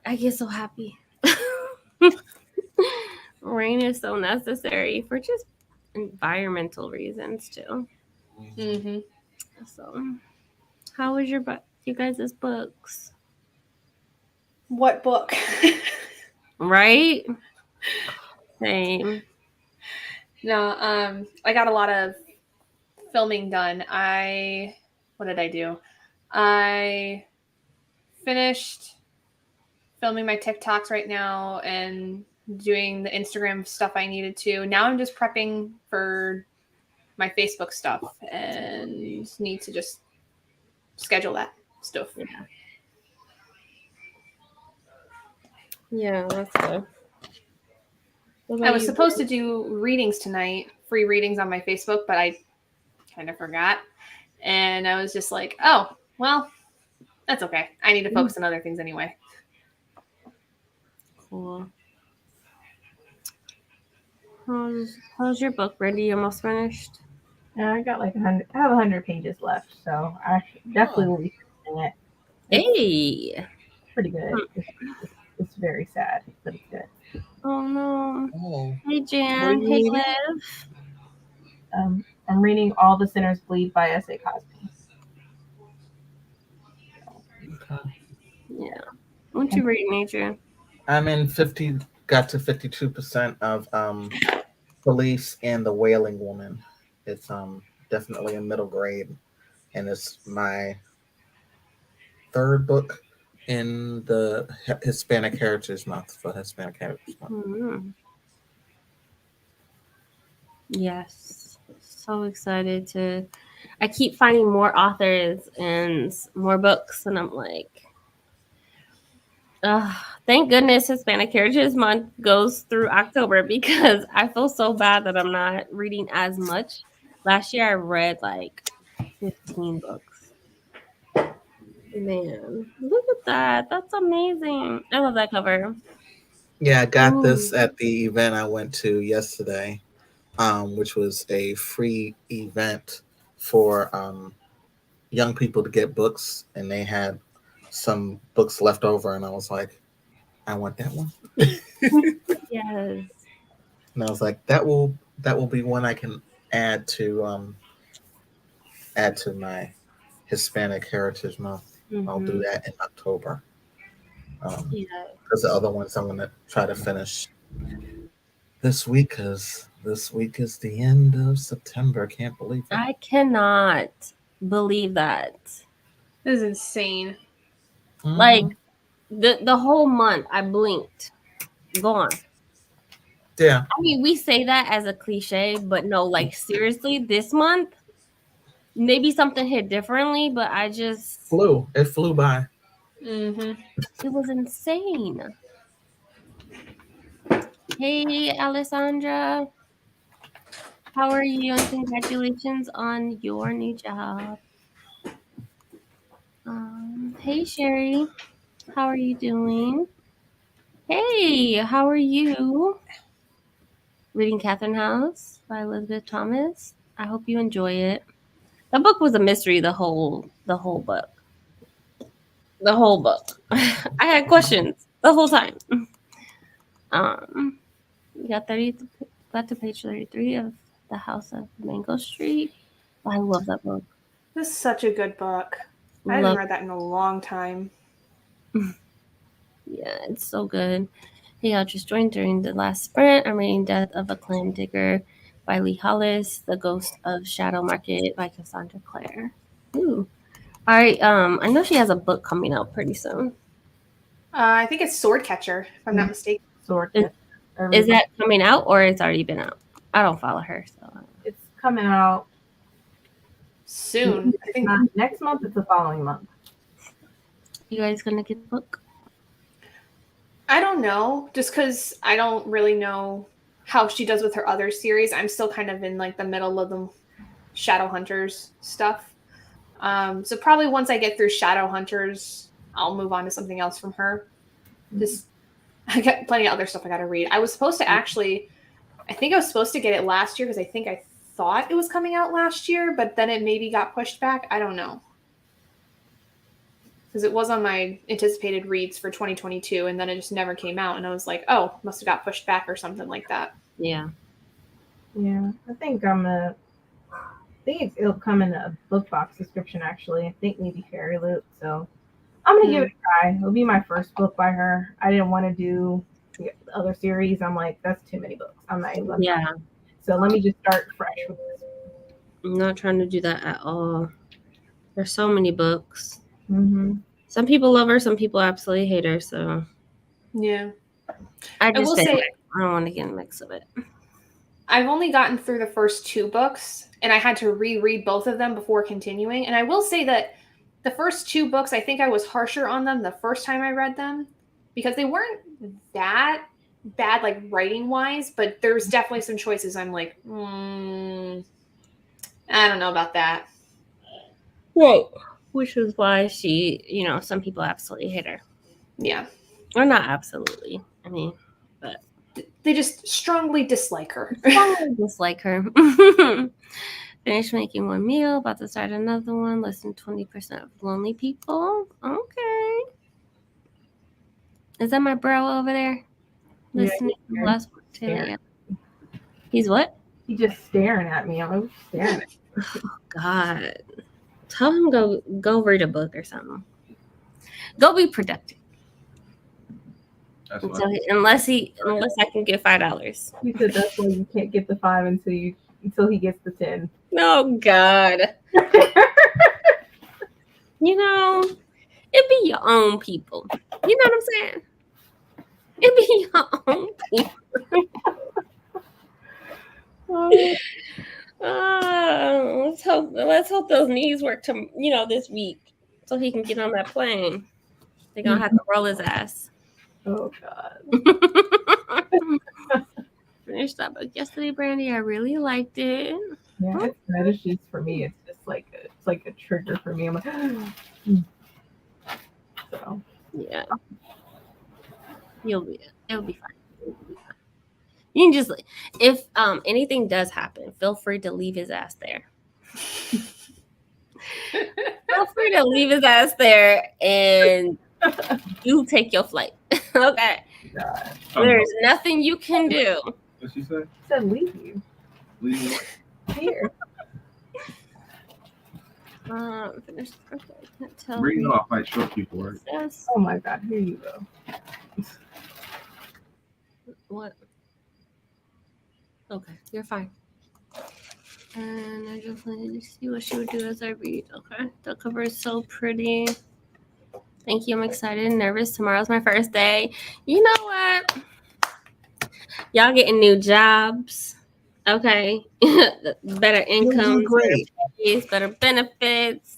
I get so happy. Rain is so necessary for just environmental reasons too. Mm-hmm. So, how was you guys' books? What book? Right? Same. No, I got a lot of filming done. What did I do? I finished filming my TikToks right now and doing the Instagram stuff I needed to. Now I'm just prepping for my Facebook stuff and need to just schedule that stuff. Yeah, that's good. I was supposed to do readings tonight, free readings on my Facebook, but I kind of forgot. And I was just like, oh, well, that's okay. I need to focus on other things anyway. Cool. How's your book, Brandie? You almost finished? Yeah, I got like 100. I have 100 pages left, so I definitely will be finishing it. Hey. Pretty good. It's very sad, but it's good. Oh no. Oh. Hey What are Jan. you Hey reading? Liv. I'm reading All the Sinners Bleed by S.A. Cosby. Okay. Yeah. What you reading, Adrian? I'm in 50, got to 52% of Police and the Wailing Woman. It's definitely a middle grade, and it's my third book in the Hispanic Heritage Month for Hispanic Heritage Month. Mm-hmm. Yes. So excited to. I keep finding more authors and more books, and I'm like, thank goodness Hispanic Heritage Month goes through October because I feel so bad that I'm not reading as much. Last year I read like 15 books. Man, look at that. That's amazing. I love that cover. Yeah, I got this Ooh. at the event I went to yesterday, which was a free event for young people to get books, and they had some books left over, and I was like, I want that one. Yes. And I was like, that will be one I can add to my Hispanic Heritage Month. I'll do that in October. Because the other ones I'm going to try to finish this week, because this week is the end of September. Can't believe it. I cannot believe that. This is insane. Mm-hmm. Like the whole month I blinked. Gone. Yeah. I mean, we say that as a cliche, but no, like seriously, this month maybe something hit differently, but It flew by. Mm-hmm. It was insane. Hey, Alessandra. How are you? And congratulations on your new job. Hey, Sherry. How are you doing? Hey, how are you? Reading Catherine House by Elizabeth Thomas. I hope you enjoy it. The book was a mystery the whole book. The whole book. I had questions the whole time. We got to page 33 of The House of Mango Street. I love that book. This is such a good book. I haven't read that in a long time. Yeah, it's so good. Hey, y'all just joined during the last sprint. I'm reading Death of a Clam Digger by Lee Hollis. The Ghost of Shadow Market by Cassandra Clare. Ooh. All right. I know she has a book coming out pretty soon. I think it's Swordcatcher, if I'm not mistaken. Sword. Is that coming out or it's already been out? I don't follow her, so It's coming out Soon. I think not next month. It's the following month. you guys gonna get the book? I don't know, just because I don't really know how she does with her other series. I'm still kind of in like the middle of the Shadowhunters stuff. So probably once I get through Shadowhunters, I'll move on to something else from her. Just I got plenty of other stuff I got to read. I was supposed to actually, I think I was supposed to get it last year because I thought it was coming out last year, but then it maybe got pushed back. I don't know. Because it was on my anticipated reads for 2022, and then it just never came out. And I was like, oh, must have got pushed back or something like that. Yeah. Yeah, I think it'll come in a book box subscription, actually. I think maybe Fairy Loot. So I'm going to give it a try. It'll be my first book by her. I didn't want to do the other series. I'm like, that's too many books. I'm not even So let me just start fresh with this. I'm not trying to do that at all. There's so many books. Mm-hmm. Some people love her, some people absolutely hate her. So yeah, I will say say I don't want to get in the mix of it. I've only gotten through the first 2 books, and I had to reread both of them before continuing. And I will say that the first 2 books, I think I was harsher on them the first time I read them because they weren't that bad, like writing wise, but there's definitely some choices I'm like, I don't know about that. Right. Which is why she, some people absolutely hate her. Yeah. Or not absolutely. I mean, but they just strongly dislike her. Strongly dislike her. Finished making one meal, about to start another one. Less than 20% of lonely people. Okay. Is that my bro over there? Listening to the last one too. He's what? He's just staring at me. I'm like, staring at me. Oh, God. Tell him go read a book or something. Go be productive. Unless I can get $5. He said that's why you can't get the 5 until he gets the 10. Oh God. It be your own people. You know what I'm saying? It be your own people. Let's hope those knees work this week so he can get on that plane. They're gonna have to roll his ass. Oh God. Finished that book yesterday, Brandie. I really liked it. Yeah, it's good. It's just for me. It's just like a trigger for me. I'm like, so yeah, it'll be fine. You can just, if anything does happen, feel free to leave his ass there. Feel free to leave his ass there, and you take your flight. Okay. God. There's nothing you can do. What'd she say? She said leave you. Leave you here. Finish. Okay. Bring it off. I short people, right? Yes. Oh my God. Here you go. What? Okay, you're fine. And I just wanted to see what she would do as I read. Okay, the cover is so pretty. Thank you. I'm excited and nervous. Tomorrow's my first day. You know what? Y'all getting new jobs. Okay. Better income, better benefits.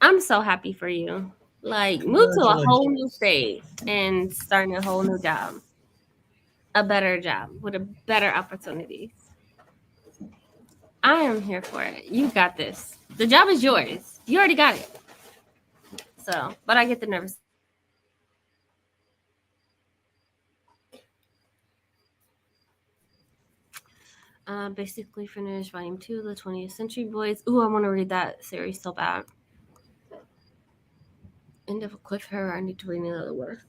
I'm so happy for you. Like, move to a whole new state and starting a whole new job. A better job with a better opportunities. I am here for it. You got this. The job is yours. You already got it. So, but I get the nervous. Basically finished volume 2 of the 20th Century Boys. Ooh, I want to read that series so bad. End of a cliffhanger. I need to read another word.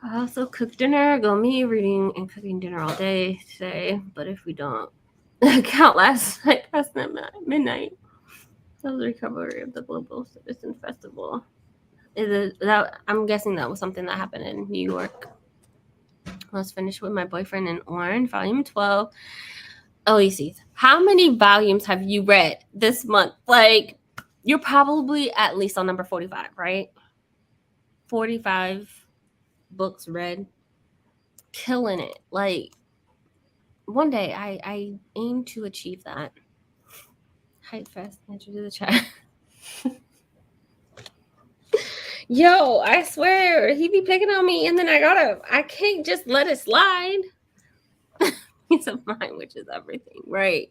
I also cooked dinner. Go me, reading and cooking dinner all day today. But if we don't count last night past midnight, that was a recovery of the Global Citizen Festival. I'm guessing that was something that happened in New York. Was finished with my boyfriend in Orange, volume 12. Ulysses, how many volumes have you read this month? Like, you're probably at least on number 45, right? 45 books read. Killing it. Like, one day I aim to achieve that. Hype fast, answer to the chat. Yo, I swear, he be picking on me, and then I can't just let it slide. Peace of mind, which is everything, right?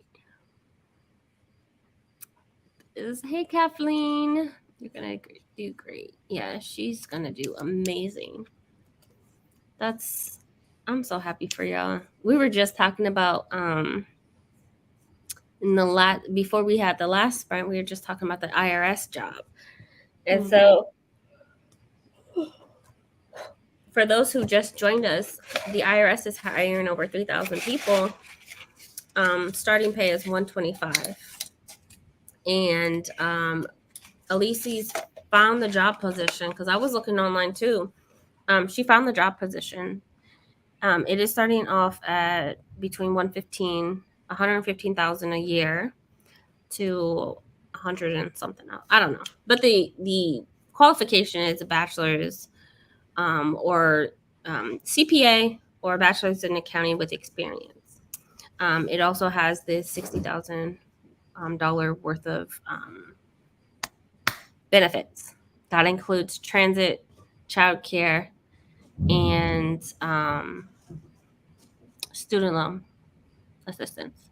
Hey, Kathleen, you're gonna do great. Yeah, she's gonna do amazing. I'm so happy for y'all. We were just talking about before we had the last sprint, we were just talking about the IRS job, and so. For those who just joined us, the IRS is hiring over 3,000 people. Starting pay is $125. And Alici's found the job position because I was looking online too. She found the job position. It is starting off at between 115,000 a year to 100 and something else. I don't know. But the qualification is a bachelor's or CPA or a bachelor's in accounting with experience. It also has the $60,000 worth of benefits. That includes transit, childcare, and student loan assistance.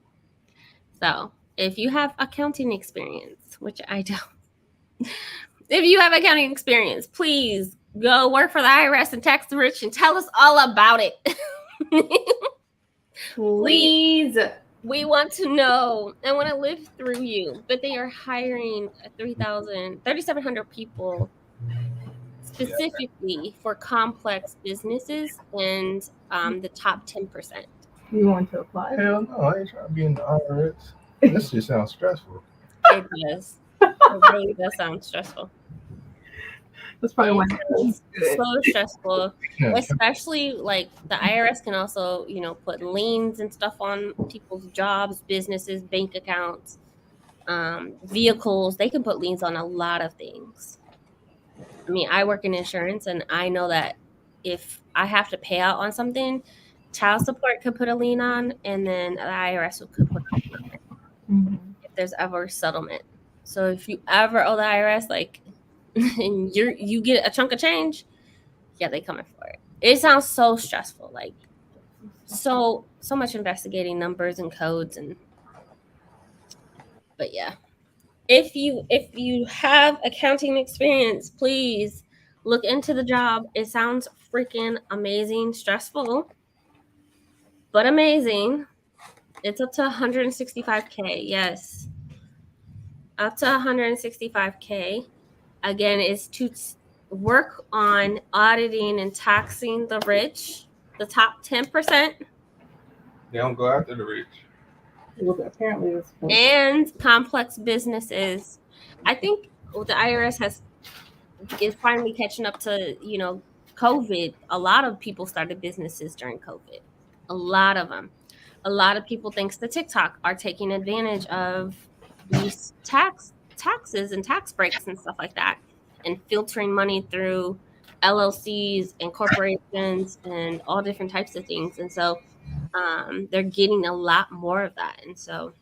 So if you have accounting experience, which I don't, if you have accounting experience, please go work for the IRS and tax the rich and tell us all about it. Please. We want to know. I want to live through you. But they are hiring 3,700 people specifically for complex businesses and the top 10%. You want to apply? Hell no, I ain't trying to be in the IRS. This just sounds stressful. It does. It really does sound stressful. That's probably why it's so stressful, especially like the IRS can also, put liens and stuff on people's jobs, businesses, bank accounts, vehicles. They can put liens on a lot of things. I mean, I work in insurance and I know that if I have to pay out on something, child support could put a lien on, and then the IRS could put a lien on it if there's ever a settlement. So if you ever owe the IRS, like, and you get a chunk of change, yeah, they coming for it. It sounds so stressful, like so much investigating numbers and codes but yeah. If you have accounting experience, please look into the job. It sounds freaking amazing, stressful, but amazing. It's up to 165K. Yes. Up to 165K. Again, is to work on auditing and taxing the rich, the top 10%. They don't go after the rich. Apparently, and complex businesses. I think the IRS is finally catching up to, COVID. A lot of people started businesses during COVID. A lot of them. A lot of people, thanks to TikTok, are taking advantage of these taxes and tax breaks and stuff like that, and filtering money through LLCs and corporations and all different types of things. And so they're getting a lot more of that. And so,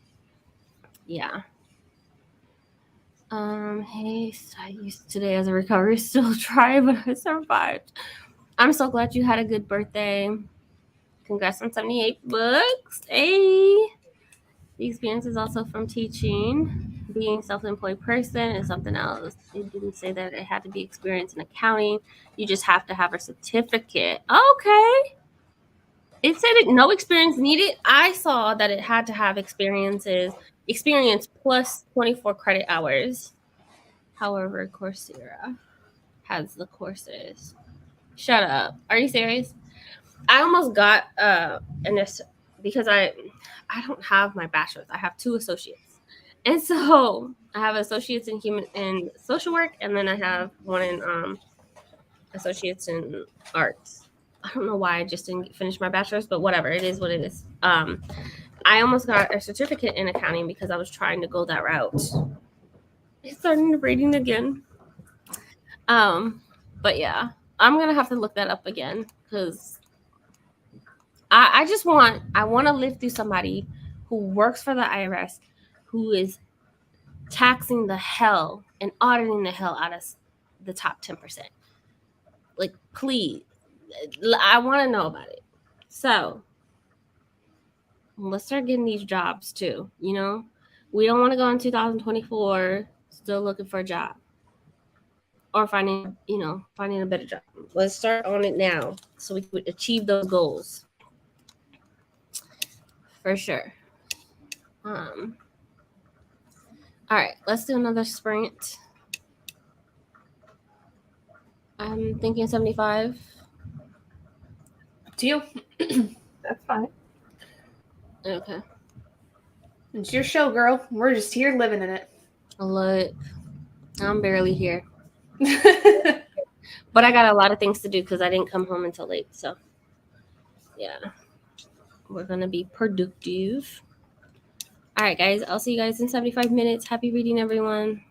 yeah. Hey, I used today as a recovery, still try, but I survived. I'm so glad you had a good birthday. Congrats on 78 books. Hey. The experience is also from teaching. Being self-employed person is something else. It didn't say that it had to be experience in accounting. You just have to have a certificate. Okay. It said no experience needed. I saw that it had to have experience plus 24 credit hours. However, Coursera has the courses. Shut up. Are you serious? I almost got because I don't have my bachelor's. I have 2 associates. And so I have associates in human and social work, and then I have one in associates in arts. I don't know why I just didn't finish my bachelor's, but whatever. It is what it is. I almost got a certificate in accounting because I was trying to go that route. It's starting reading again. But yeah, I'm gonna have to look that up again because I want to live through somebody who works for the IRS, who is taxing the hell and auditing the hell out of the top 10%. Like, please, I want to know about it. So let's start getting these jobs too. You know, we don't want to go in 2024 still looking for a job or finding a better job. Let's start on it now so we can achieve those goals for sure. All right, let's do another sprint. I'm thinking 75. To you. That's fine. Okay. It's your show, girl. We're just here living in it. Look, I'm barely here. But I got a lot of things to do because I didn't come home until late. So, yeah. We're going to be productive. All right, guys. I'll see you guys in 75 minutes. Happy reading, everyone.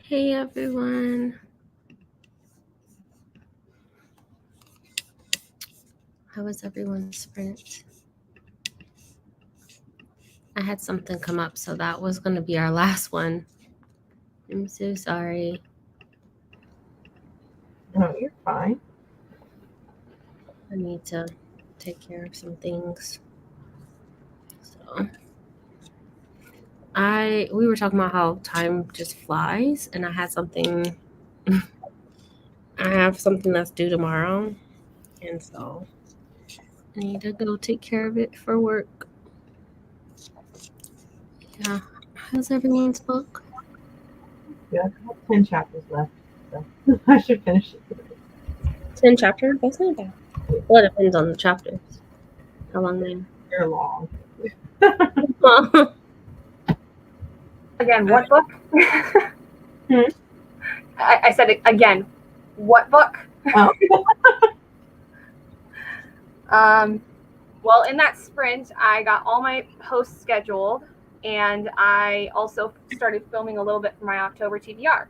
Hey everyone. How was everyone's sprint? I had something come up, so that was going to be our last one. I'm so sorry. No, you're fine. I need to take care of some things. So we were talking about how time just flies, and I have something that's due tomorrow, and so I need to go take care of it for work. Yeah. How's everyone's book? Yeah, I have 10 chapters left, so I should finish it today. 10 chapters? That's not bad. Well, it depends on the chapters. How long they They're long. are. Again, what book? I said it again. What book? Oh. Well, in that sprint, I got all my posts scheduled, and I also started filming a little bit for my October TBR.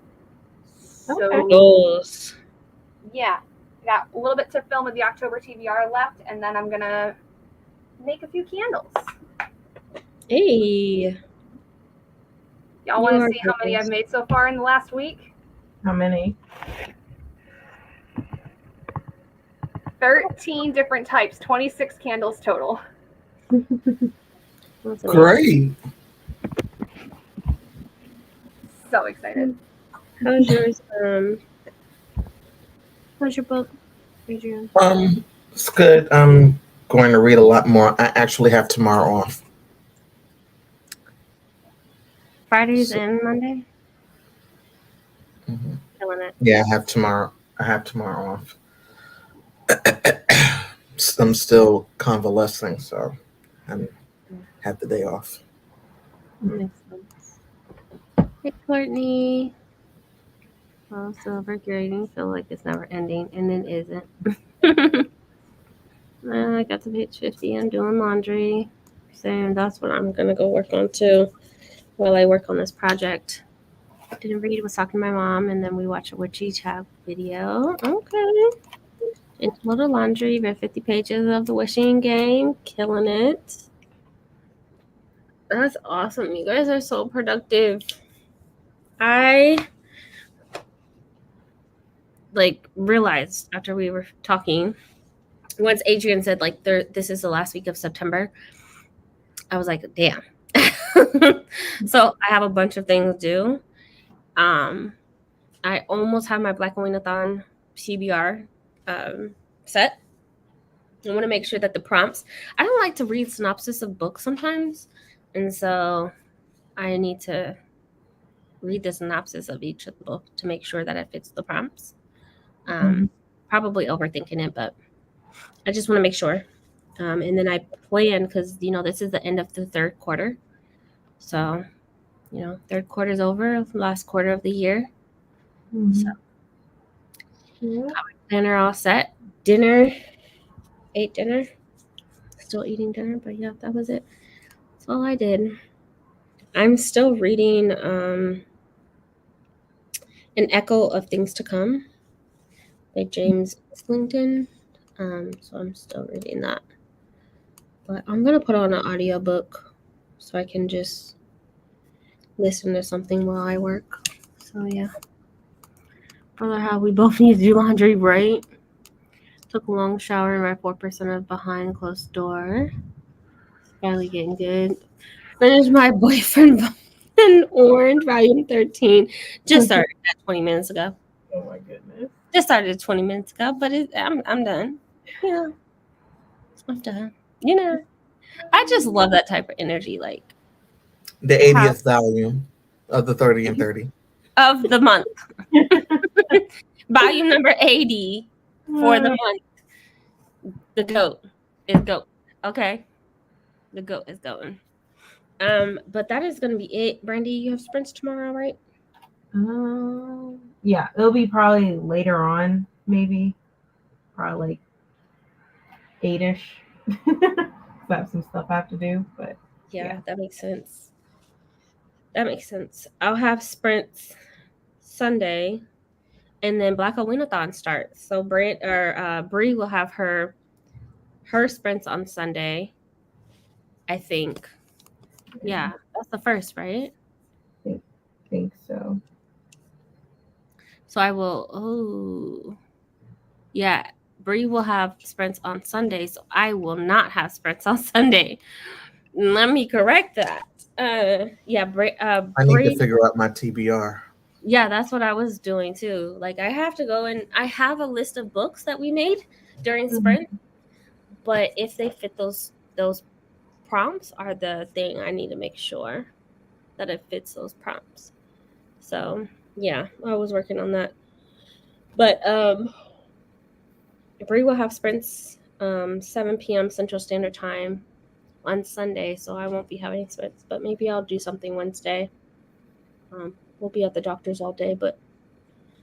So, Goals. yeah, got a little bit to film with the October TBR left, and then I'm gonna make a few candles. Hey. Y'all want You to are see how many goals. I've made so far in the last week? How many? 13 different types, 26 candles total. That's amazing. Great. So excited. How's yours? How's your book, Adrian? It's good. I'm going to read a lot more. I actually have tomorrow off. Fridays So- and Monday? Mhm. Killing it. Yeah, I have tomorrow off. I'm still convalescing, so I had the day off. Makes sense. Hey, Courtney. Well, silver grading feel like it's never ending, and it isn't. I got to page 50. I'm doing laundry. So that's what I'm going to go work on too while I work on this project. Didn't read, was talking to my mom, and then we watched a witchy chat video. Okay. And total laundry, read 50 pages of the wishing game. Killing it. That's awesome. You guys are so productive. I realized after we were talking, once Adrian said this is the last week of September, I was like, damn. So I have a bunch of things due. I almost have my Black Wing-a-thon CBR set. I want to make sure that the prompts, I don't like to read synopsis of books sometimes, and so I need to read the synopsis of each of the book to make sure that it fits the prompts. Probably overthinking it, but I just want to make sure. And then I plan, because this is the end of the third quarter, so third quarter's over, last quarter of the year. So got my planner all set. Ate dinner. Still eating dinner, but yeah, that was it. That's all I did. I'm still reading An Echo of Things to Come by James Islington. So I'm still reading that. But I'm gonna put on an audiobook so I can just listen to something while I work. So yeah. Brother, how we both need to do laundry, right? Took a long shower in my 4% of behind closed door. Finally getting good. Finished my boyfriend in Orange, volume 13. Just started that 20 minutes ago. Oh my goodness. Just started 20 minutes ago, but I'm done. I'm done. I just love that type of energy, like The 80th volume of the 30 and 30. of the month. Volume number 80 for the month. The goat is goat. Okay. The goat is going. But that is gonna be it. Brandie, you have sprints tomorrow, right? Yeah, it'll be probably later on, maybe. Probably like 8-ish. I have some stuff I have to do, but Yeah, that makes sense. I'll have sprints Sunday, and then Black Aweenathon starts. So Bree will have her sprints on Sunday, I think. Yeah, that's the first, right? I think so. So I will. Oh, yeah. Bree will have sprints on Sunday, so I will not have sprints on Sunday. Let me correct that. Yeah, I need to figure out my TBR. Yeah, that's what I was doing too. Like I have to go and I have a list of books that we made during sprint, but if they fit those prompts are the thing I need to make sure that it fits those prompts. So yeah, I was working on that. But Bree will have sprints 7 p.m. Central Standard Time on Sunday, so I won't be having sprints, but maybe I'll do something Wednesday. We'll be at the doctor's all day, but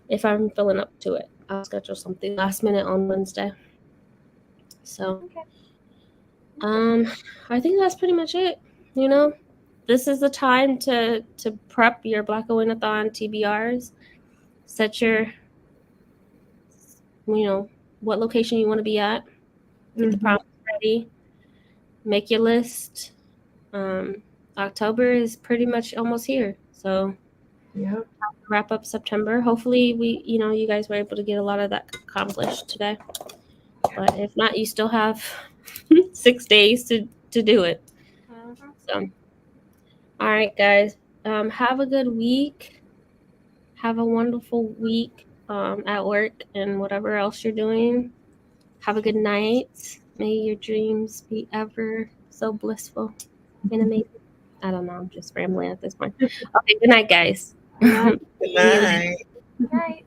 if I'm filling up to it, I'll schedule something last minute on Wednesday. So, I think that's pretty much it. You know, this is the time to prep your Black Aweenathon TBRs. Set your, what location you want to be at. Get the prompts ready. Make your list. October is pretty much almost here, so Yep. wrap up September. Hopefully, you guys were able to get a lot of that accomplished today. But if not, you still have 6 days to do it. So, all right, guys. Have a good week. Have a wonderful week at work and whatever else you're doing. Have a good night. May your dreams be ever so blissful and amazing. I don't know. I'm just rambling at this point. Okay, good night, guys. Good night. Right.